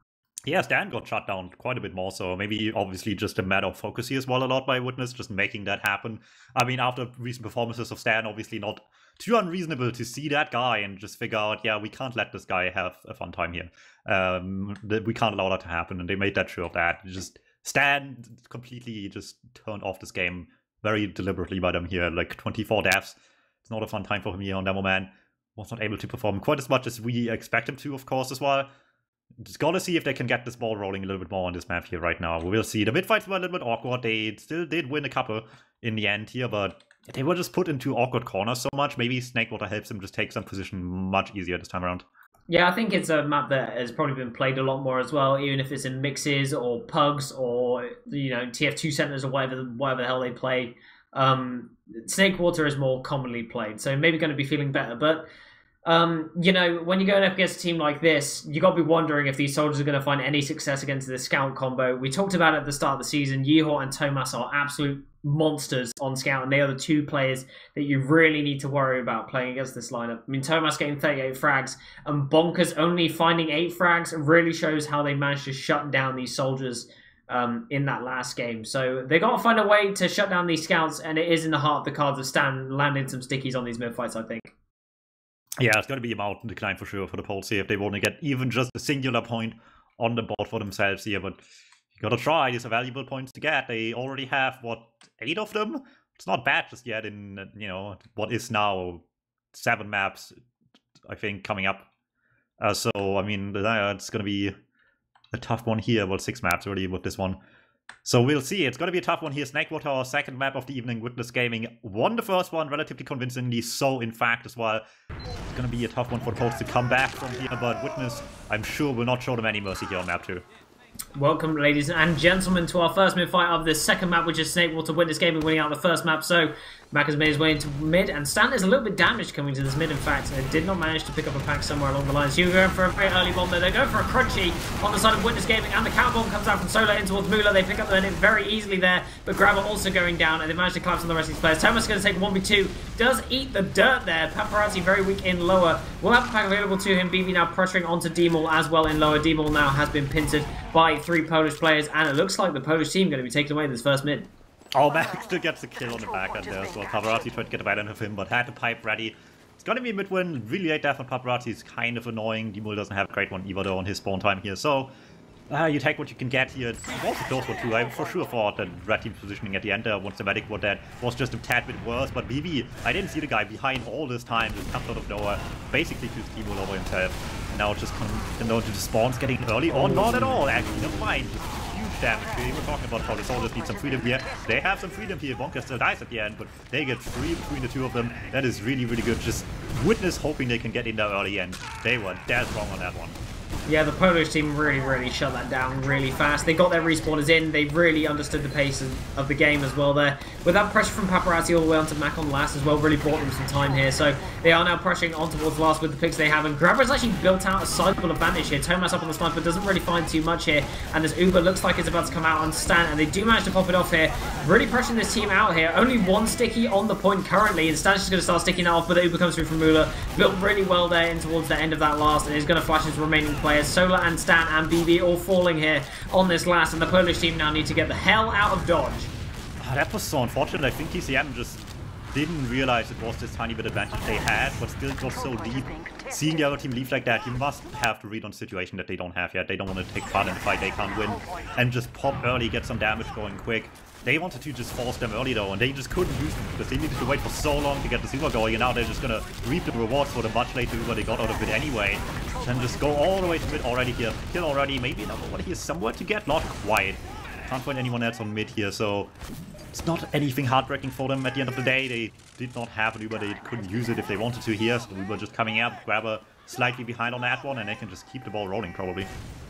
S2: Yeah, Stan got shut down quite a bit more, so maybe obviously just a matter of focus here as well a lot by Witness, just making that happen. I mean, after recent performances of Stan, obviously not too unreasonable to see that guy and just figure out, yeah, we can't let this guy have a fun time here. We can't allow that to happen, and they made that sure of that. Just Stan completely just turned off this game very deliberately by them here, like 24 deaths. It's not a fun time for him here on Demo Man. Was not able to perform quite as much as we expect him to, of course, as well. Just gotta see if they can get this ball rolling a little bit more on this map here right now. We will see. The mid fights were a little bit awkward. They still did win a couple in the end here, but they were just put into awkward corners so much. Maybe Snakewater helps them just take some position much easier this time around.
S1: Yeah, I think it's a map that has probably been played a lot more as well, even if it's in mixes or pugs or, you know, TF2 centers or whatever the hell they play. Snakewater is more commonly played, so maybe going to be feeling better, but you know, when you're going up against a team like this, you got to be wondering if these soldiers are going to find any success against this scout combo. We talked about it at the start of the season. Yeehor and Thomas are absolute monsters on scout, and they are the 2 players that you really need to worry about playing against this lineup. I mean, Thomas getting 38 frags and Bonkers only finding 8 frags really shows how they managed to shut down these soldiers in that last game. So they got to find a way to shut down these scouts, and it is in the heart of the cards of Stan landing some stickies on these mid fights, I think.
S2: Yeah, it's going to be a mountain decline for sure for the Poles here if they want to get even just a singular point on the board for themselves here. But you got to try. These are valuable points to get. They already have, 8 of them? It's not bad just yet in, you know, what is now 7 maps, I think, coming up. So, I mean, it's going to be a tough one here. Well, 6 maps already with this one. So we'll see. It's going to be a tough one here. Snakewater, our second map of the evening. Witness Gaming won the first one relatively convincingly. So, in fact, as well, it's going to be a tough one for the Poles to come back from here. But Witness, I'm sure, will not show them any mercy here on map 2.
S1: Welcome, ladies and gentlemen, to our first mid fight of the second map, which is Snakewater. Witness Gaming winning out the first map. So Mac has made his way into mid, and Stan is a little bit damaged coming to this mid, in fact. And did not manage to pick up a pack somewhere along the lines. Hugo going for a very early bomb there. They're going for a crunchy on the side of Witness Gaming, and the counter bomb comes out from Solar in towards Mula. They pick up the hit very easily there, but Grabber also going down, and they manage to collapse on the rest of these players. Thomas is going to take 1v2. Does eat the dirt there. Paparazzi very weak in lower. Will have a pack available to him. BB now pressuring onto D-Mall as well in lower. D-Mall now has been pincered by 3 Polish players, and it looks like the Polish team going to be taking away this first mid.
S2: Oh, Max still gets the kill on the back end there as well. Paparazzi tried to get a bite of him, but had the pipe ready. It's gonna be a mid-win. Really late death on Paparazzi is kind of annoying. D-Mul doesn't have a great one either though on his spawn time here, so you take what you can get here. It was a close one too. I for sure thought that red team's positioning at the end there once the medic was dead was just a tad bit worse, but BB, I didn't see the guy behind all this time, just comes out of nowhere, basically kills D-Mul over himself. And now just come down to the spawns getting early, or not at all actually, never mind. Damage here. We're talking about probably soldiers need some freedom here. They have some freedom here. Bonker still dies at the end, but they get free between the two of them. That is really, really good. Just Witness hoping they can get in there early, and they were dead wrong on that one.
S1: Yeah, the Polish team really shut that down really fast. They got their respawners in. They really understood the pace of the game as well there. With that pressure from Paparazzi all the way onto Mac on last as well, really bought them some time here. So they are now pressuring on towards last with the picks they have. And Grabber's actually built out a sizable advantage here. Thomas up on the sniper doesn't really find too much here. And this Uber looks like it's about to come out on Stan. And they do manage to pop it off here. Really pressuring this team out here. Only 1 sticky on the point currently. And Stan's just going to start sticking that off. But the Uber comes through from Mula. Built really well there in towards the end of that last. And is going to flash his remaining players. Solar and Stan and BB all falling here on this last, and the Polish team now need to get the hell out of dodge.
S2: Oh, that was so unfortunate. I think TCM just didn't realize it was this tiny bit advantage they had, but still got so deep. Seeing the other team leave like that, you must have to read on the situation that they don't have yet. They don't want to take part in the fight they can't win, and just pop early, get some damage going quick. They wanted to just force them early though, and they just couldn't use them because they needed to wait for so long to get the super going, and now they're just gonna reap the rewards for the much later Uber they got out of it anyway. And just go all the way to mid already here. Kill already, maybe another one here somewhere to get, not quite. Can't find anyone else on mid here, so it's not anything heartbreaking for them at the end of the day. They did not have an Uber, they couldn't use it if they wanted to here, so Uber just coming out, Grabber slightly behind on that one, and they can just keep the ball rolling probably.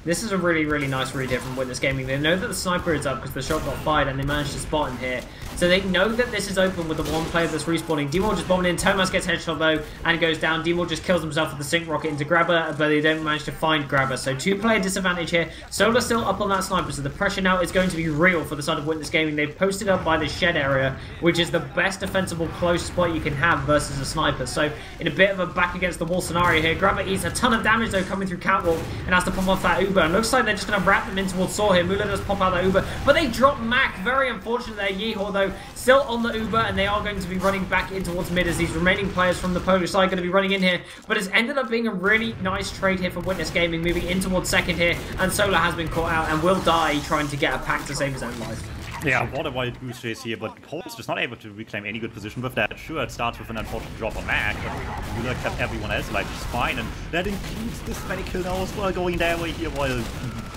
S1: This is a really nice read here from Witness Gaming. They know that the sniper is up because the shot got fired and they managed to spot him here. So they know that this is open with the one player that's respawning. D-Mall just bombing in. Thomas gets headshot though and goes down. D-Mall just kills himself with the sync rocket into Grabber, but they don't manage to find Grabber. So 2-player disadvantage here. Solar still up on that sniper, so the pressure now is going to be real for the side of Witness Gaming. They've posted up by the shed area, which is the best defensible close spot you can have versus a sniper. So in a bit of a back against the wall scenario here, Grabber eats a ton of damage though coming through catwalk and has to pop off that Uber. And looks like they're just going to wrap them in towards Saw here. Mula does pop out that Uber, but they drop Mac. Very unfortunate there. Yeehor though still on the Uber, and they are going to be running back in towards mid as these remaining players from the Polish side are going to be running in here. But it's ended up being a really nice trade here for Witness Gaming, moving in towards second here, and Solar has been caught out and will die trying to get a pack to save his own life.
S2: Yeah, what a wild goose chase here, but Pole's just not able to reclaim any good position with that. Sure, it starts with an unfortunate drop on Mac, but Mula kept everyone else alive just fine, and that includes this medic kill now as well, going their way here, while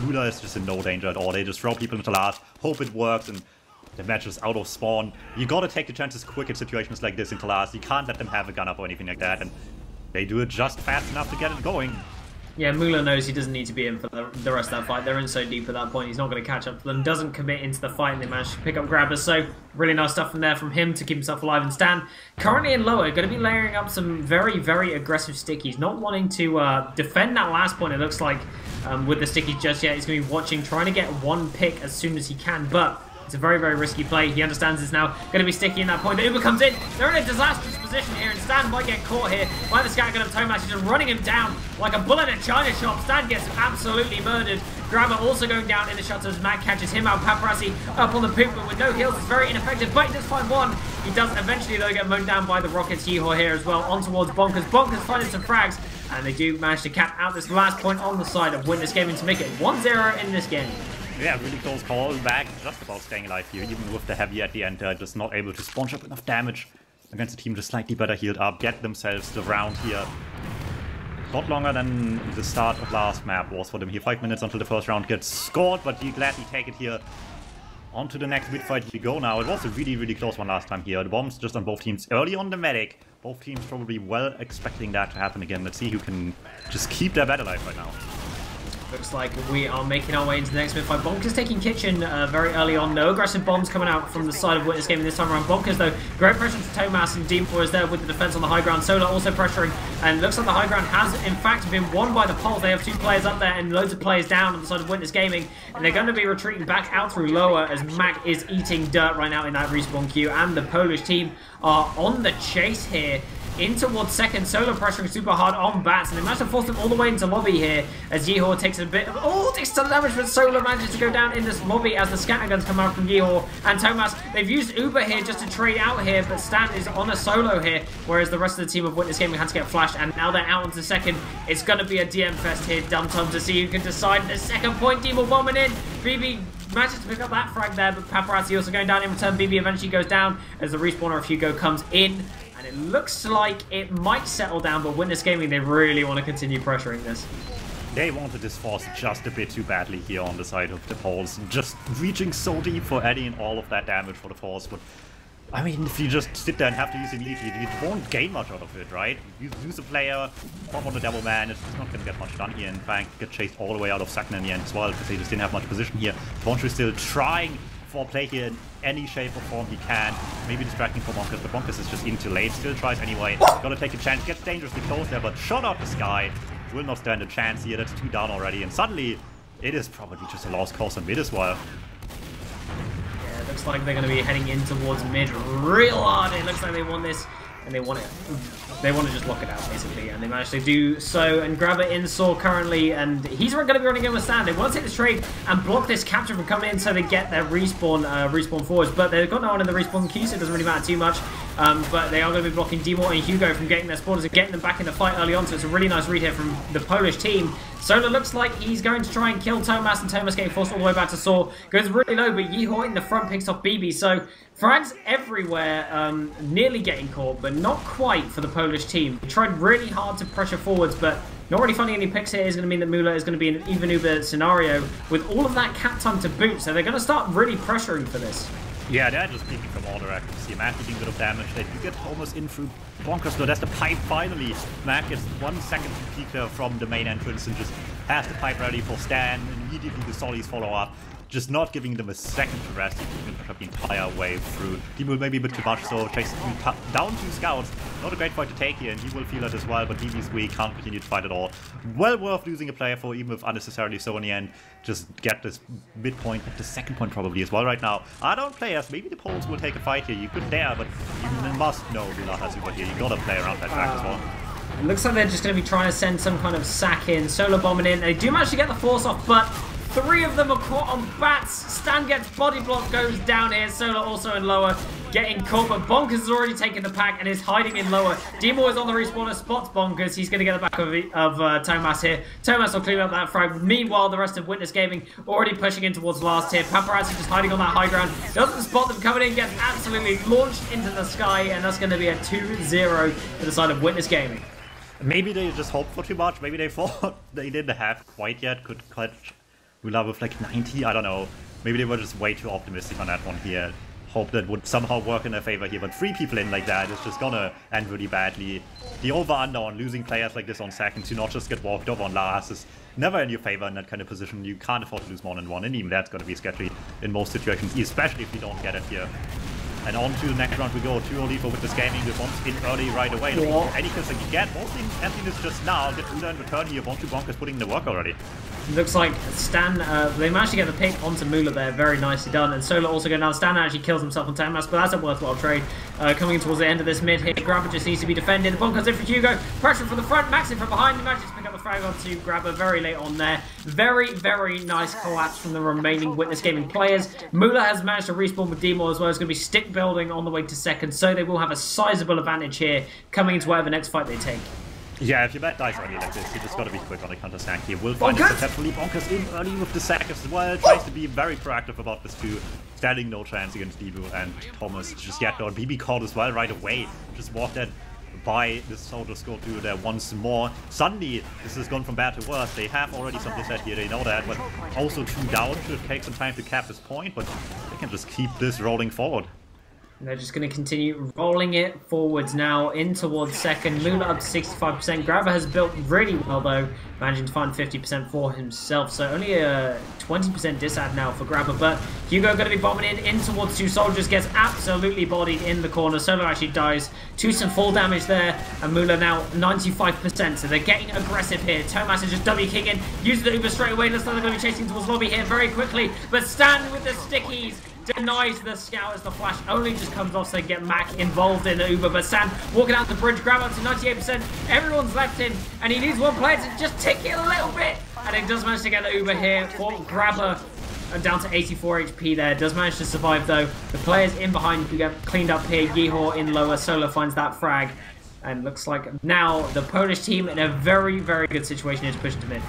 S2: Mula is just in no danger at all. They just throw people into last, hope it works, and the match is out of spawn. You gotta take the chances quick in situations like this into last. You can't let them have a gun up or anything like that, and they do it just fast enough to get it going.
S1: Yeah, Mula knows he doesn't need to be in for the rest of that fight. They're in so deep at that point, he's not going to catch up to them. Doesn't commit into the fight, and they manage to pick up Grabbers. So, really nice stuff from there from him to keep himself alive. And Stan, currently in lower, going to be layering up some very aggressive stickies. Not wanting to defend that last point, it looks like, with the stickies just yet. He's going to be watching, trying to get one pick as soon as he can, but it's a very risky play. He understands it's now going to be sticky in that point. The Uber comes in. They're in a disastrous position here, and Stan might get caught here by the scattergun of Tomash. He's just running him down like a bullet in a china shop. Stan gets absolutely murdered. Grabber also going down in the shots as Mac catches him out. Paparazzi up on the poop, but with no kills, it's very ineffective, but he does find one. He does eventually, though, get mown down by the Rockets. Yeehor here as well, on towards Bonkers. Bonkers finding some frags, and they do manage to cap out this last point on the side of Witness Gaming to make it 1-0 in this game.
S2: Yeah, really close call. Back just about staying alive here, even with the heavy at the end. Just not able to sponge up enough damage against a team just slightly better healed up, get themselves the round here. A lot longer than the start of last map was for them here. 5 minutes until the first round gets scored, but you gladly take it here. On to the next mid fight we go now. It was a really, really close one last time here. The bombs just on both teams early on the medic. Both teams probably well expecting that to happen again. Let's see who can just keep their battle alive right now.
S1: Looks like we are making our way into the next mid fight. Bonkers taking kitchen very early on. No aggressive bombs coming out from the side of Witness Gaming this time around. Bonkers, though, great pressure for Tomas, and DuMmTm is there with the defense on the high ground. Solar also pressuring, and looks like the high ground has, in fact, been won by the Poles. They have 2 players up there and loads of players down on the side of Witness Gaming, and they're going to be retreating back out through lower as Mac is eating dirt right now in that respawn queue, and the Polish team are on the chase here. In towards second, Solo pressuring super hard on Bats, and they managed to force them all the way into lobby here as Yehor takes a bit of... Oh, takes some damage, but Solo manages to go down in this lobby as the scatter guns come out from Yehor and Tomas. They've used Uber here just to trade out here, but Stan is on a solo here, whereas the rest of the team of Witness Gaming had to get flashed, and now they're out onto second. It's going to be a DM fest here. DuMmTm to see who can decide the second point. Team will bombing in. BB manages to pick up that frag there, but Paparazzi also going down in return. BB eventually goes down as the respawner of Hugo comes in. And it looks like it might settle down, but Witness Gaming, they really want to continue pressuring this.
S2: They wanted this force just a bit too badly here on the side of the Poles. Just reaching so deep for adding all of that damage for the force. But, I mean, if you just sit there and have to use it immediately, you won't gain much out of it, right? You use a player, pop on the Devil Man, it's just not going to get much done here. In fact, get chased all the way out of second in the end as well, because they just didn't have much position here. Bonchu is still trying for play here in any shape or form he can. Maybe distracting for Bonkers, but Bonkers is just in too late. Still tries anyway. Gotta take a chance. Gets dangerously close there, but shot out the sky. Will not stand a chance here. That's 2 down already. And suddenly, it is probably just a lost cause on mid as well.
S1: Yeah, it looks like they're going to be heading in towards mid real hard. It looks like they want this, and they want it. They want to just lock it out, basically, and they managed to do so. And grab it in Saw currently, and he's going to be running in with Stan. They want to take this trade and block this capture from coming in so they get their respawn forwards. But they've got no one in the respawn queue, so it doesn't really matter too much. But they are going to be blocking DuMmTm and Hugo from getting their spawners and getting them back in the fight early on. So it's a really nice read here from the Polish team. Solar looks like he's going to try and kill Tomas, and Tomas getting forced all the way back to Saw. Goes really low, but Yehor in the front picks off BB. So frags everywhere, nearly getting caught, but not quite for the Polish team. They tried really hard to pressure forwards, but not really finding any picks here is going to mean that Mula is going to be in an even Uber scenario with all of that cap time to boot. So they're going to start really pressuring for this.
S2: Yeah, they're just peeking from all directions here. Mac getting a bit of damage. They do get almost in through Bonkers, though. That's the pipe finally. Mac gets 1 second to peek there from the main entrance and just has the pipe ready for Stan. Immediately the Sollies follow up. Just not giving them a second to rest. He can push up the entire wave through. DuMmTm maybe a bit too much, so chases down 2 scouts. Not a great fight to take here, and he will feel it as well, but DB's weak, can't continue to fight at all. Well worth losing a player for, even if unnecessarily so in the end. Just get this midpoint, the second point probably as well right now. I don't players, maybe the Poles will take a fight here. You could dare, but you must know Mula has super here. You gotta play around that track as well.
S1: It looks like they're just going to be trying to send some kind of sack in. Solo bombing in. They do manage to get the force off, but 3 of them are caught on Bats. Stan gets body block, goes down here. Solo also in lower, getting caught, but Bonkers has already taken the pack and is hiding in lower. DuMmTm is on the respawner, spots Bonkers. He's going to get the back of Tomas here. Tomas will clean up that frag. Meanwhile, the rest of Witness Gaming already pushing in towards last tier. Paparazzi just hiding on that high ground. Doesn't spot them coming in, gets absolutely launched into the sky, and that's going to be a 2-0 to the side of Witness Gaming.
S2: Maybe they just hoped for too much. Maybe they thought they didn't have quite yet. Could catch Mula with like 90. I don't know. Maybe they were just way too optimistic on that one here. Hope that would somehow work in their favor here. But 3 people in like that is just gonna end really badly. The over-under on losing players like this on second to not just get walked over on last is never in your favor in that kind of position. You can't afford to lose more than 1. And even that's gonna be sketchy in most situations, especially if you don't get it here. And on to the next round we go. 2-0 for Witness Gaming. The bombs in early right away. Any kills they can get. Mostly emptiness just now. Get Mula in return here. Bonkers putting in the work already.
S1: Looks like Stan, they managed to get the pick onto Mula there, very nicely done, and Solo also going down. Stan actually kills himself on Tomas, but that's a worthwhile trade. Coming towards the end of this mid here, Grabber just needs to be defended. The bomb comes in for Hugo, pressure from the front, Max in from behind, he manages to pick up the frag onto Grabber very late on there. Very, very nice collapse from the remaining Witness Gaming players. Mula has managed to respawn with DuMmTm as well. It's going to be stick building on the way to second, so they will have a sizable advantage here coming into whatever next fight they take.
S2: Yeah, if you bet dice early like this, you just gotta be quick on the counter sack here. We'll find it successfully. Bonkers in early with the sack as well. Tries to be very proactive about this too. Standing no chance against DuMmTm and Thomas just yet on. BB caught as well right away. Just walked that by the soldiers go through there once more. Suddenly, this has gone from bad to worse. They have already some disset here, they know that, but also 2 down should take some time to cap this point, but they can just keep this rolling forward.
S1: And they're just going to continue rolling it forwards now in towards second. Lula up to 65%. Grabber has built really well though, managing to find 50% for himself. So only a 20% disad now for Grabber. But Hugo going to be bombing in towards 2 soldiers. Gets absolutely bodied in the corner. Solo actually dies to some fall damage there. And Mula now 95%. So they're getting aggressive here. Tomas is just W kicking. Uses the Uber straight away. Looks like they're going to be chasing towards lobby here very quickly. But Stan with the stickies denies the scout as the flash only just comes off, so they get Mac involved in the Uber. But Stan walking out the bridge, grab up to 98%. Everyone's left in, and he needs one player to just tick it a little bit. And he does manage to get the Uber here for Grabber. And down to 84 HP there. Does manage to survive though. The players in behind who get cleaned up here. Yehor in lower. Solo finds that frag. And looks like now the Polish team in a very, very good situation here to push to mid.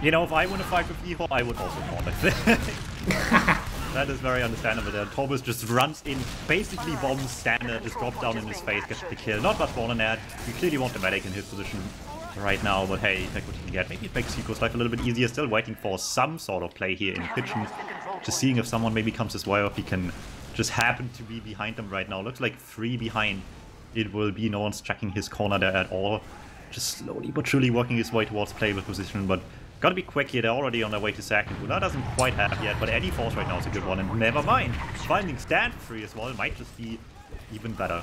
S2: You know, if I win a fight with Yehor, I would also call it. That is very understandable there. Thomas just runs in, basically bombs standard, just drops down in his face, gets the kill. Not much more than that. We clearly want the medic in his position right now, but hey, take what he can get. Maybe it makes Hugo's life a little bit easier. Still waiting for some sort of play here in kitchen. Just seeing if someone maybe comes his way, or if he can just happen to be behind them right now. Looks like 3 behind it will be. No one's checking his corner there at all. Just slowly but surely working his way towards playable position, but gotta be quick here. They're already on their way to second. Luna doesn't quite have yet, but any force right now is a good one. And never mind, finding stand free as well might just be even better.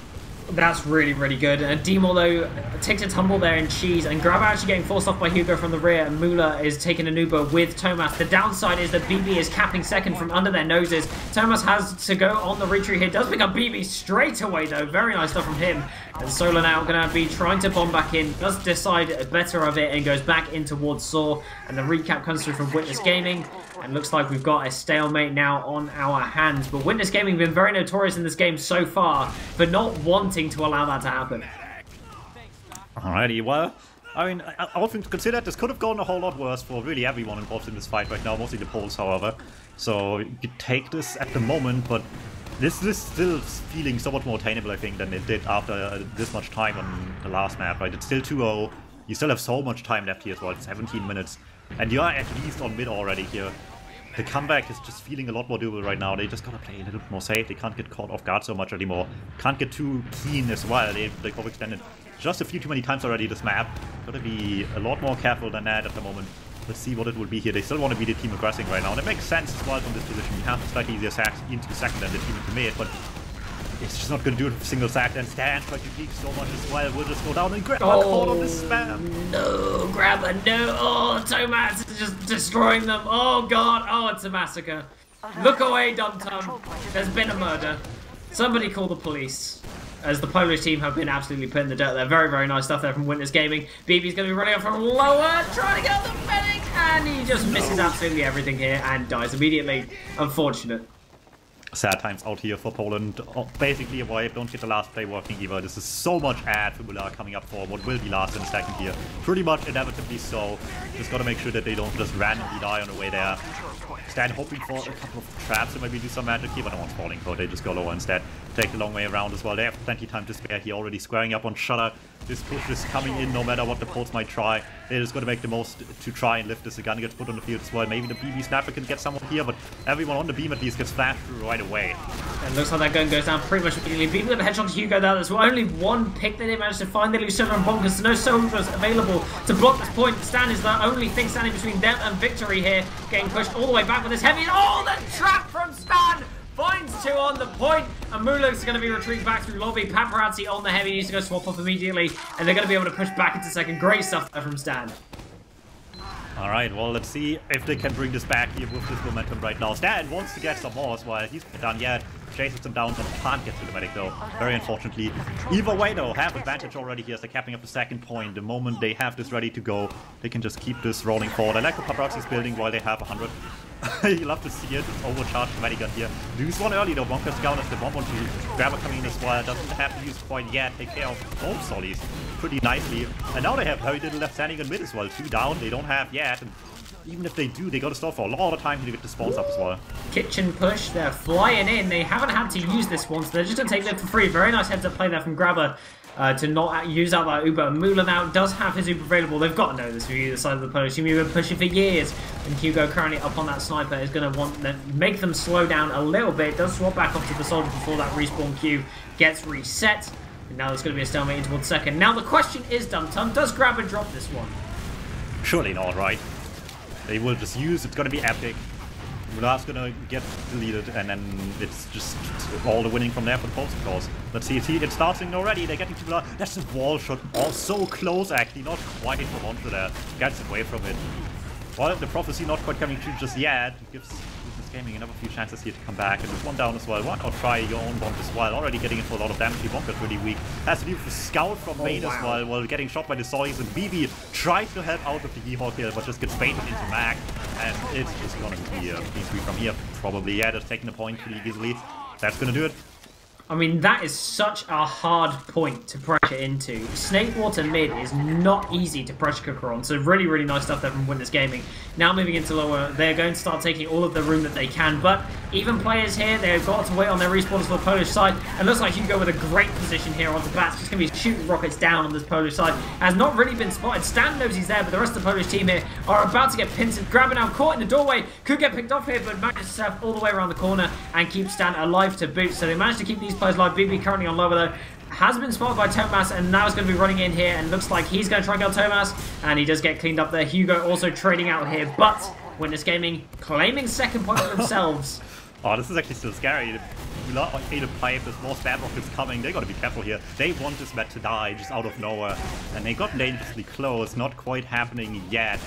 S1: That's really, really good. Demo, though, takes a tumble there in cheese, and Grabber actually getting forced off by Hugo from the rear, and Mula is taking an Uber with Tomas. The downside is that BB is capping second from under their noses. Tomas has to go on the retreat here. Does pick up BB straight away, though. Very nice stuff from him. And Solar now going to be trying to bomb back in. Does decide better of it and goes back in towards Saw. And the recap comes through from Witness Gaming. And looks like we've got a stalemate now on our hands. But Witness Gaming have been very notorious in this game so far for not wanting to allow that to happen.
S2: Alrighty, well, I mean, I often consider this could have gone a whole lot worse for really everyone involved in this fight right now, mostly the Poles, however. So you take this at the moment, but this is still feeling somewhat more attainable, I think, than it did after this much time on the last map, right? It's still 2-0. You still have so much time left here as well, 17 minutes. And you are at least on mid already here. The comeback is just feeling a lot more doable right now. They just gotta play a little bit more safe. They can't get caught off guard so much anymore. Can't get too keen as well. They've overextended just a few too many times already this map. Gotta be a lot more careful than that at the moment. Let's see what it will be here. They still want to be the team aggressing right now. And it makes sense as well from this position. You have slightly easier sacks into second than the team into mid, but it's just not going to do it with a single sack. And Stan trying to peek so much as well. We'll just go down and grab a caught on this spam.
S1: No, grab a no. Oh, Tomas is just destroying them. Oh, God. Oh, it's a massacre. Look away, DuMmTm. There's been a murder. Somebody call the police. As the Polish team have been absolutely put in the dirt there. Very, very nice stuff there from Witness Gaming. BB's going to be running up from lower, trying to get the medic, and he just misses absolutely everything here and dies immediately. Unfortunate.
S2: Sad times out here for Poland. Oh, basically a wipe. Don't get the last play working either. This is so much ad for Müller coming up for what will be last in a second here. Pretty much inevitably so. Just gotta make sure that they don't just randomly die on the way there. Stan hoping for a couple of traps to maybe do some magic here, but no one's falling, so they just go lower instead. Take the long way around as well. They have plenty of time to spare here, already squaring up on Shutter. This push is coming in no matter what the Poles might try. They're just going to make the most to try and lift this. The gun gets put on the field as well. Maybe the BB Snapper can get someone here, but everyone on the beam at least gets flashed through right away.
S1: And looks like that gun goes down pretty much immediately. BB with a headshot to Hugo there. There's only one pick that they managed to find. They lose Solar and Bonkers, so no soldiers available to block this point. Stan is the only thing standing between them and victory here. Getting pushed all the way back with this heavy. Oh, the trap from Stan! Finds 2 on the point, and Mulek's going to be retreating back through lobby. Paparazzi on the heavy needs to go swap off immediately, and they're going to be able to push back into second. Great stuff there from Stan.
S2: Alright, well, let's see if they can bring this back here with this momentum right now. Stan wants to get some more as well. He's not done yet. Chases them down, but can't get to the medic though, very unfortunately. Either way though, have advantage already here as they're capping up the second point. The moment they have this ready to go, they can just keep this rolling forward. I like what Paparazzi's building while they have 100. You love to see it. Overcharged the medic gun here. Lose one early though. Bonkers down as the bomb onto Grabber coming in as well. Doesn't have to use quite yet. Take care of both Solis pretty nicely. And now they have very little left standing in mid as well. 2 down. They don't have yet. And even if they do, they gotta stall for a lot of time to get the spawns up as well.
S1: Kitchen push, they're flying in. They haven't had to use this one, so they're just going to take it for free. Very nice heads up play there from Grabber to not use out that Uber. Mula now does have his Uber available. They've got to know this for either side of the Polish team. We've been pushing for years, and Hugo currently up on that sniper is going to want to make them slow down a little bit. Does swap back up to the soldier before that respawn queue gets reset. And now there's going to be a stalemate in towards second. Now the question is, DuMmTm, does Grabber drop this one?
S2: Surely not, right? They will just use, it's gonna be epic. Mula's gonna get deleted, and then it's just all the winning from there for the Poles, of course. Let's see, it's starting already, they're getting to Mula. That's a wall shot, all so close actually, not quite into Monster there. Gets away from it. Well, the prophecy not quite coming true just yet. It gives Business Gaming another few chances here to come back. And with one down as well, why not try your own bomb as well? Already getting into a lot of damage. Bonk is really weak. Has to do with the scout from Main as well, while getting shot by the Soys. And BB tries to help out with the Yehawk here, but just gets baited into Mag. And it's just gonna be a P3 from here. Probably, yeah, just taking the point pretty easily. That's gonna do it.
S1: I mean, that is such a hard point to pressure into. Snake Water mid is not easy to pressure cooker on, so really, really nice stuff there from Witness Gaming. Now moving into lower, they're going to start taking all of the room that they can, but even players here, they've got to wait on their respawns for the Polish side. It looks like Hugo with a great position here onto Bats. Just going to be shooting rockets down on this Polish side. Has not really been spotted. Stan knows he's there, but the rest of the Polish team here are about to get pincered. Grabber now caught in the doorway. Could get picked off here, but manages to surf all the way around the corner and keep Stan alive to boot. So they managed to keep these players alive. BB currently on lower though. Has been spotted by Tomas, and now is going to be running in here, and looks like he's going to try and kill Tomas, and he does get cleaned up there. Hugo also trading out here, but Witness Gaming claiming second point for themselves.
S2: Oh, this is actually still scary. Mula ate a pipe, there's more spam rockets coming. They gotta be careful here. They want this Met to die just out of nowhere, and they got dangerously close. Not quite happening yet.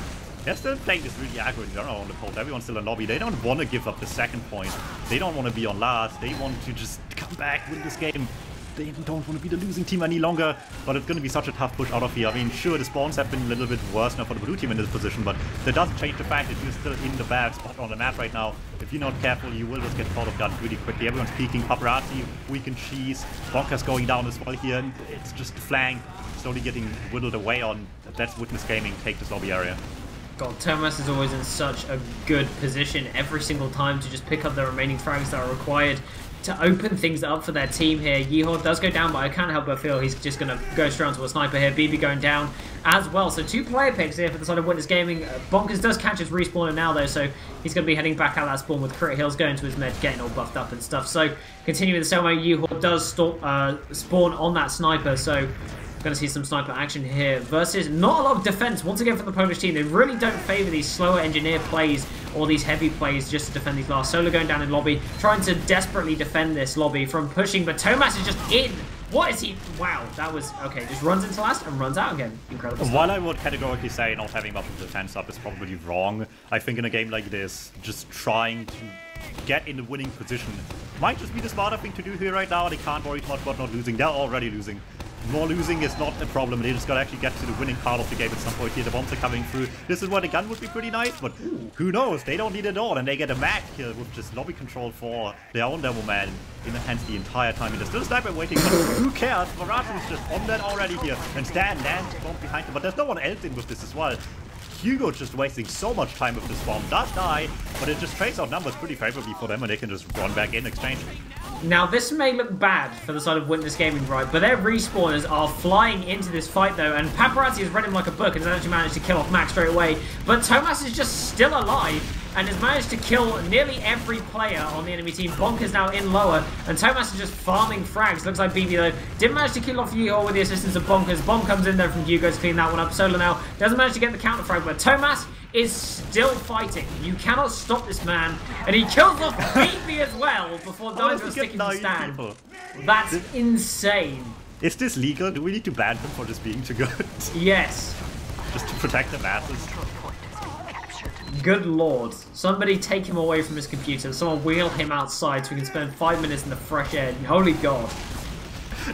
S2: They're still playing this really aggro in general on the post. Everyone's still in lobby. They don't want to give up the second point. They don't want to be on last. They want to just come back, win this game. They don't want to be the losing team any longer, but it's going to be such a tough push out of here. I mean, sure, the spawns have been a little bit worse now for the blue team in this position, but that doesn't change the fact that you're still in the bad spot on the map right now. If you're not careful, you will just get caught off guard really quickly. Everyone's peeking. Paparazzi, weakened cheese. Bonker's going down as well here, and it's just the flank slowly getting whittled away on. That's Witness Gaming take this lobby area.
S1: God, Tomas is always in such a good position every single time to just pick up the remaining frags that are required to open things up for their team here. Yehawk does go down, but I can't help but feel he's just going to go straight onto a sniper here. BB going down as well. So two player picks here for the side of Witness Gaming. Bonkers does catch his respawner now though, so he's going to be heading back out that spawn with Crit Hills going to his med, getting all buffed up and stuff. So continuing the same way, Yehawk does spawn on that sniper, so going to see some sniper action here versus not a lot of defense once again for the Polish team. They really don't favor these slower engineer plays or these heavy plays just to defend these last. Solar going down in lobby, trying to desperately defend this lobby from pushing, but Tomas is just in. What is he? Wow, that was okay. Just runs into last and runs out again. Incredible stuff.
S2: While I would categorically say not having much of the defense up is probably wrong, I think in a game like this, just trying to get in the winning position might just be the smarter thing to do here right now. They can't worry too much about not losing. They're already losing. More losing is not a problem. They just gotta actually get to the winning part of the game at some point here. The bombs are coming through. This is where the gun would be pretty nice, but who knows? They don't need it all, and they get a mag kill with just lobby control for their own demo man in the hands the entire time. And there's still a sniper waiting, but who cares? Marathi is just on that already here, and Stan lands bomb behind him, but there's no one else in with this as well. Hugo's just wasting so much time with this bomb. Does die, but it just trades out numbers pretty favorably for them, and they can just run back in exchange.
S1: Now, this may look bad for the side of Witness Gaming, right? But their respawners are flying into this fight, though, and Paparazzi has read him like a book and has actually managed to kill off Max straight away. But Tomas is just still alive and has managed to kill nearly every player on the enemy team. Bonk is now in lower, and Tomas is just farming frags. Looks like BB, though, didn't manage to kill off Yeehaw with the assistance of Bonkers. Bomb comes in there from Hugo to clean that one up. Solo now doesn't manage to get the counter frag, but Tomas is still fighting. You cannot stop this man, and he kills off BB as well before dying to a stick in the stand. That's insane.
S2: Is this legal? Do we need to ban him for just being too good?
S1: Yes.
S2: Just to protect the masses.
S1: Good lord. Somebody take him away from his computer. Someone wheel him outside so he can spend 5 minutes in the fresh air. Holy god.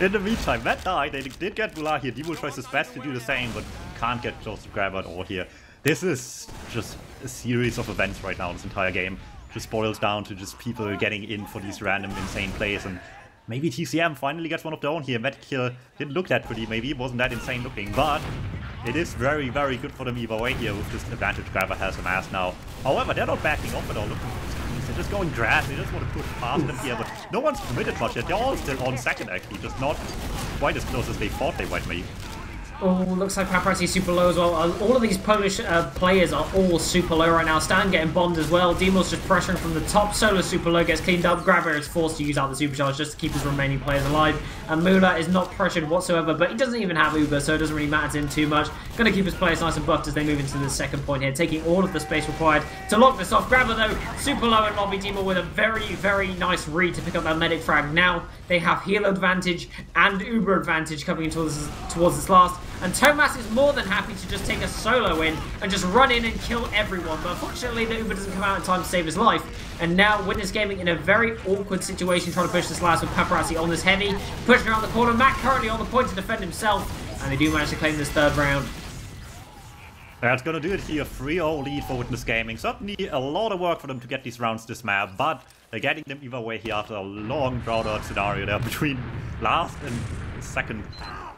S2: In the meantime, Matt died. They did get Mula here. Demo tries his best to do the same, but can't get close to Grabber at all here. This is just a series of events right now, this entire game. Just boils down to just people getting in for these random insane plays, and maybe TCM finally gets one of their own here. Medkill didn't look that pretty, maybe it wasn't that insane looking, but It is very, very good for them either way here with this advantage Grabber has amassed now. However, they're not backing off at all. Look, they're just going grass. They just want to push past them here, but no one's committed much yet. They're all still on second, actually, just not quite as close as they thought they might be.
S1: Oh, looks like Paparazzi super low as well. All of these Polish players are all super low right now. Stan getting bombed as well. Demo's just pressuring from the top. Solo super low, gets cleaned up. Grabber is forced to use out the supercharge just to keep his remaining players alive. And Mula is not pressured whatsoever, but he doesn't even have Uber, so it doesn't really matter to him too much. Going to keep his players nice and buffed as they move into the second point here, taking all of the space required to lock this off. Grabber, though, super low in lobby. Demo with a very, very nice read to pick up that medic frag. Now they have heal advantage and Uber advantage coming into towards this last. And Thomas is more than happy to just take a solo in and just run in and kill everyone. But unfortunately, the Uber doesn't come out in time to save his life. And now Witness Gaming in a very awkward situation trying to push this last with Paparazzi on this heavy. Pushing around the corner. Matt currently on the point to defend himself. And they do manage to claim this third round.
S2: That's gonna do it here. 3-0 lead for Witness Gaming. Certainly a lot of work for them to get these rounds this map, but they're getting them either way here after a long drawn-out scenario there between last and second.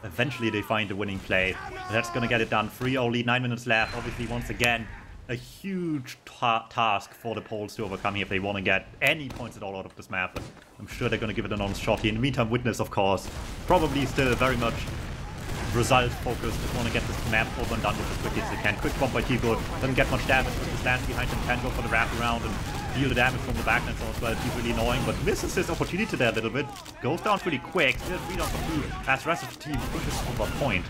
S2: Eventually they find the winning play. That's gonna get it done. 3-0 lead, 9 minutes left. Obviously, once again, a huge task for the Poles to overcome here if they want to get any points at all out of this map. But I'm sure they're gonna give it an honest shot here. In the meantime, Witness, of course, probably still very much result focused. Just want to get this map over and done with as quickly as they can. Quick bomb by Tigo. Doesn't get much damage, but the stand behind him can go for the wrap around and deal the damage from the backline as well. It's really annoying, but misses his opportunity there a little bit. Goes down pretty quick. Still 3 down for 2 as the rest of the team pushes over point.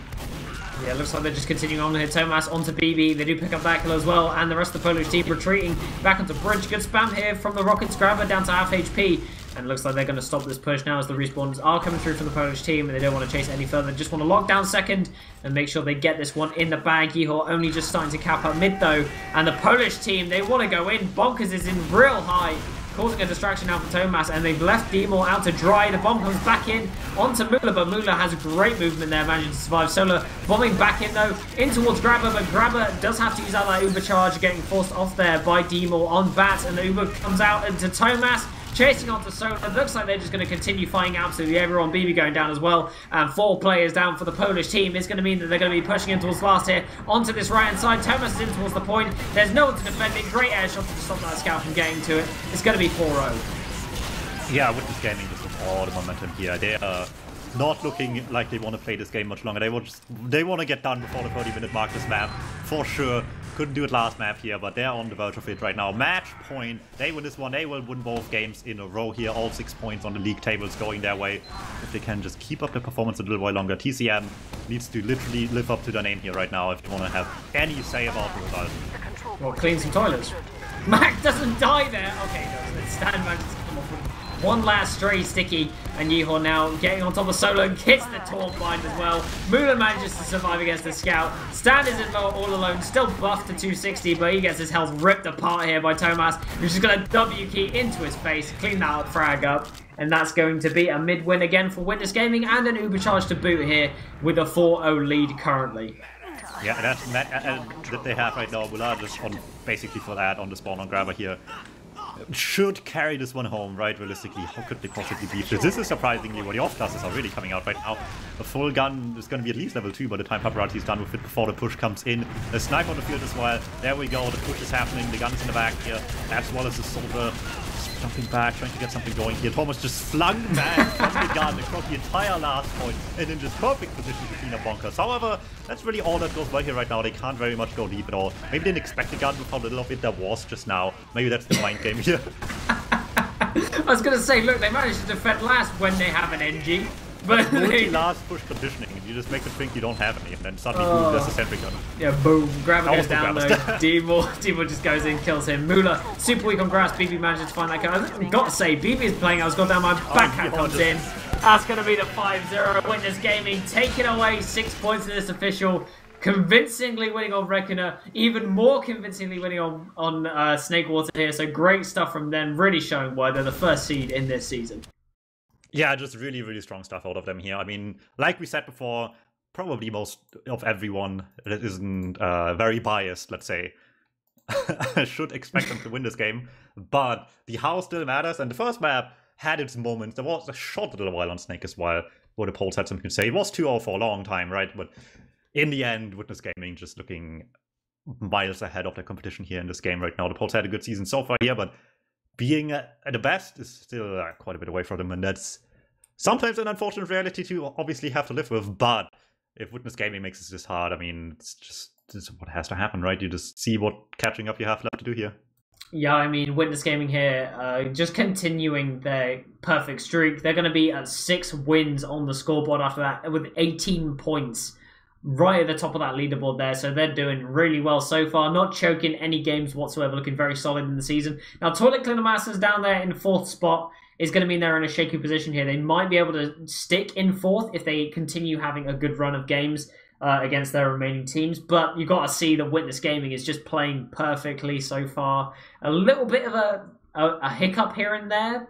S1: Yeah, it looks like they're just continuing on here. Thomas onto BB. They do pick up that kill as well, and the rest of the Polish team retreating back onto Bridge. Good spam here from the Rockets. Grabber down to half HP. And it looks like they're going to stop this push now as the respawns are coming through from the Polish team, and they don't want to chase any further. They just want to lock down second and make sure they get this one in the bag. Yehor only just starting to cap up mid though, and the Polish team, they want to go in. Bonkers is in real high, causing a distraction now for Thomas, and they've left Demo out to dry. The bomb comes back in onto Mula, but Mula has great movement there, managing to survive. Solar bombing back in though, in towards Grabber, but Grabber does have to use out that Uber charge, getting forced off there by Demo on Bat, and the Uber comes out into Thomas. Chasing onto Solar. It looks like they're just going to continue fighting absolutely everyone. BB going down as well. And 4 players down for the Polish team. It's going to mean that they're going to be pushing in towards last here. Onto this right-hand side. Thomas is in towards the point. There's no one to defend it. Great air shot to stop that scout from getting to it. It's going to be 4-0.
S2: Yeah, Witness Gaming just with all the momentum here. They are not looking like they want to play this game much longer. They want to get done before the 30-minute mark this map, for sure. Couldn't do it last map here, but they're on the verge of it right now. Match point. They win this one. They will win both games in a row here. All 6 points on the league tables going their way. If they can just keep up their performance a little while longer. TCM needs to literally live up to their name here right now if they want to have any say about the result.
S1: Well, clean some toilets. Mac doesn't die there. Okay, no, Stan manages to come off with one last stray sticky, and Yehor now getting on top of Solo and gets the taunt bind as well. Mula manages to survive against the scout. Stan is in low all alone, still buffed to 260, but he gets his health ripped apart here by Thomas, who's just going to W key into his face, clean that frag up. And that's going to be a mid-win again for Witness Gaming, and an Uber charge to boot here with a 4-0 lead currently.
S2: Yeah, that's that they have right now. Mula just on basically for that on the spawn on Grabber here. Should carry this one home, right? Realistically, how could they possibly beat this? This is surprisingly what the off classes are really coming out right now. A full gun is going to be at least level 2 by the time Paparazzi is done with it before the push comes in. A sniper on the field as well. There we go. The push is happening. The gun's in the back here, as well as the soldier jumping back, trying to get something going here. Thomas just flung back from the gun across the entire last point and in this perfect position to clean up Bonkers. However, that's really all that goes well here right now. They can't very much go deep at all. Maybe they didn't expect the gun with how little of it there was just now. Maybe that's the mind game here.
S1: I was going to say, look, they managed to defend last when they have an NG. But
S2: last push conditioning, and you just make them think you don't have any, and then suddenly boom, there's a sentry gun.
S1: Yeah, boom. Grabber goes down though. Demo just goes in, kills him. Mula, super weak on grass. BB manages to find that guy. I've got to say, BB is playing. I was going down, my backhand comes in. That's going to be the 5-0. Witness Gaming taking away 6 points in this official. Convincingly winning on Reckoner, even more convincingly winning on Snakewater here. So great stuff from them, really showing why they're the first seed in this season.
S2: Yeah, just really, really strong stuff out of them here. I mean, like we said before, probably most of everyone that isn't very biased, let's say, should expect them to win this game. But the how still matters, and the first map had its moments. There was a short little while on Snake as well, where the Poles had something to say. It was 2-0 for a long time, right? But in the end, Witness Gaming just looking miles ahead of their competition here in this game right now. The Poles had a good season so far here, but being at the best is still quite a bit away from them, and that's sometimes an unfortunate reality to obviously have to live with. But if Witness Gaming makes this hard, I mean, it's what has to happen, right? You just see what catching up you have left to do here.
S1: Yeah, I mean, Witness Gaming here, just continuing their perfect streak. They're going to be at 6 wins on the scoreboard after that, with 18 points right at the top of that leaderboard there. So they're doing really well so far, not choking any games whatsoever, looking very solid in the season. Now, Toilet Cleaner Masters down there in 4th spot is going to mean they're in a shaky position here. They might be able to stick in 4th if they continue having a good run of games against their remaining teams, but you've got to see that Witness Gaming is just playing perfectly so far. A little bit of a hiccup here and there,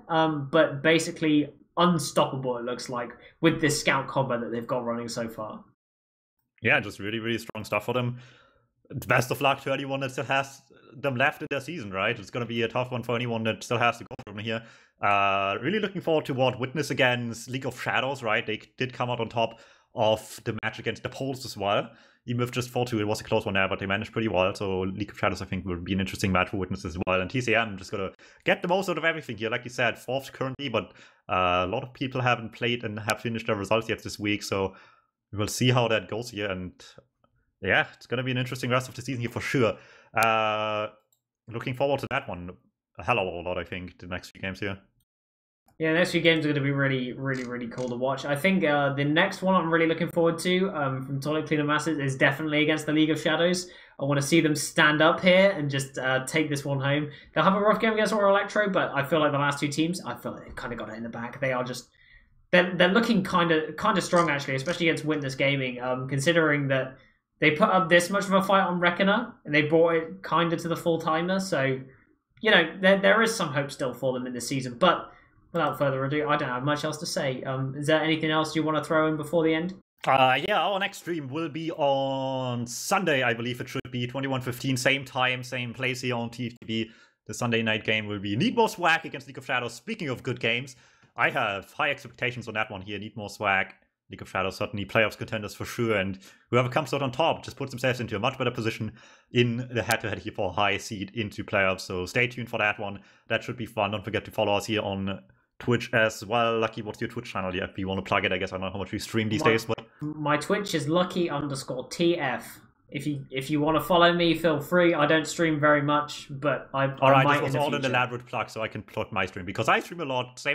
S1: but basically unstoppable, it looks like, with this scout combo that they've got running so far.
S2: Yeah, just really, really strong stuff for them. Best of luck to anyone that still has them left in their season, right? It's going to be a tough one for anyone that still has to go from here. Really looking forward to what Witness against League of Shadows, right? They did come out on top of the match against the Poles as well. Even with just 4-2, it was a close one there, but they managed pretty well. So League of Shadows, I think, will be an interesting match for Witness as well. And TCM just going to get the most out of everything here. Like you said, 4th currently, but a lot of people haven't played and have finished their results yet this week. So we will see how that goes here. And yeah, it's going to be an interesting rest of the season here for sure. Looking forward to that one a hell of a lot, I think, the next few games here.
S1: Yeah, the next few games are going to be really, really, really cool to watch. I think the next one I'm really looking forward to from Toilet Cleaner Masters is definitely against the League of Shadows. I want to see them stand up here and just take this one home. They'll have a rough game against Royal Electro, but I feel like the last 2 teams, I feel like they've kind of got it in the bag. They are just... They're looking kind of strong, actually, especially against Witness Gaming, considering that they put up this much of a fight on Reckoner, and they brought it kind of to the full-timer. So, you know, there is some hope still for them in this season. But without further ado, I don't have much else to say. Is there anything else you want to throw in before the end?
S2: Yeah, our next stream will be on Sunday, I believe it should be, 21:15, same time, same place here on TV. The Sunday night game will be Need More Swag against League of Shadows. Speaking of good games, I have high expectations on that one here. Need More Swag, League of Shadows, certainly playoffs contenders for sure, and whoever comes out on top just puts themselves into a much better position in the head-to-head here for a high seed into playoffs. So stay tuned for that one. That should be fun. Don't forget to follow us here on Twitch as well. Lucky, what's your Twitch channel? Yeah, if you want to plug it, I guess I don't know how much we stream these days, but
S1: my Twitch is lucky_TF. If you want to follow me, feel free. I don't stream very much, but I
S2: all right,
S1: might
S2: this was
S1: in the
S2: all an
S1: future.
S2: elaborate plug, so I can plug my stream because I stream a lot. Same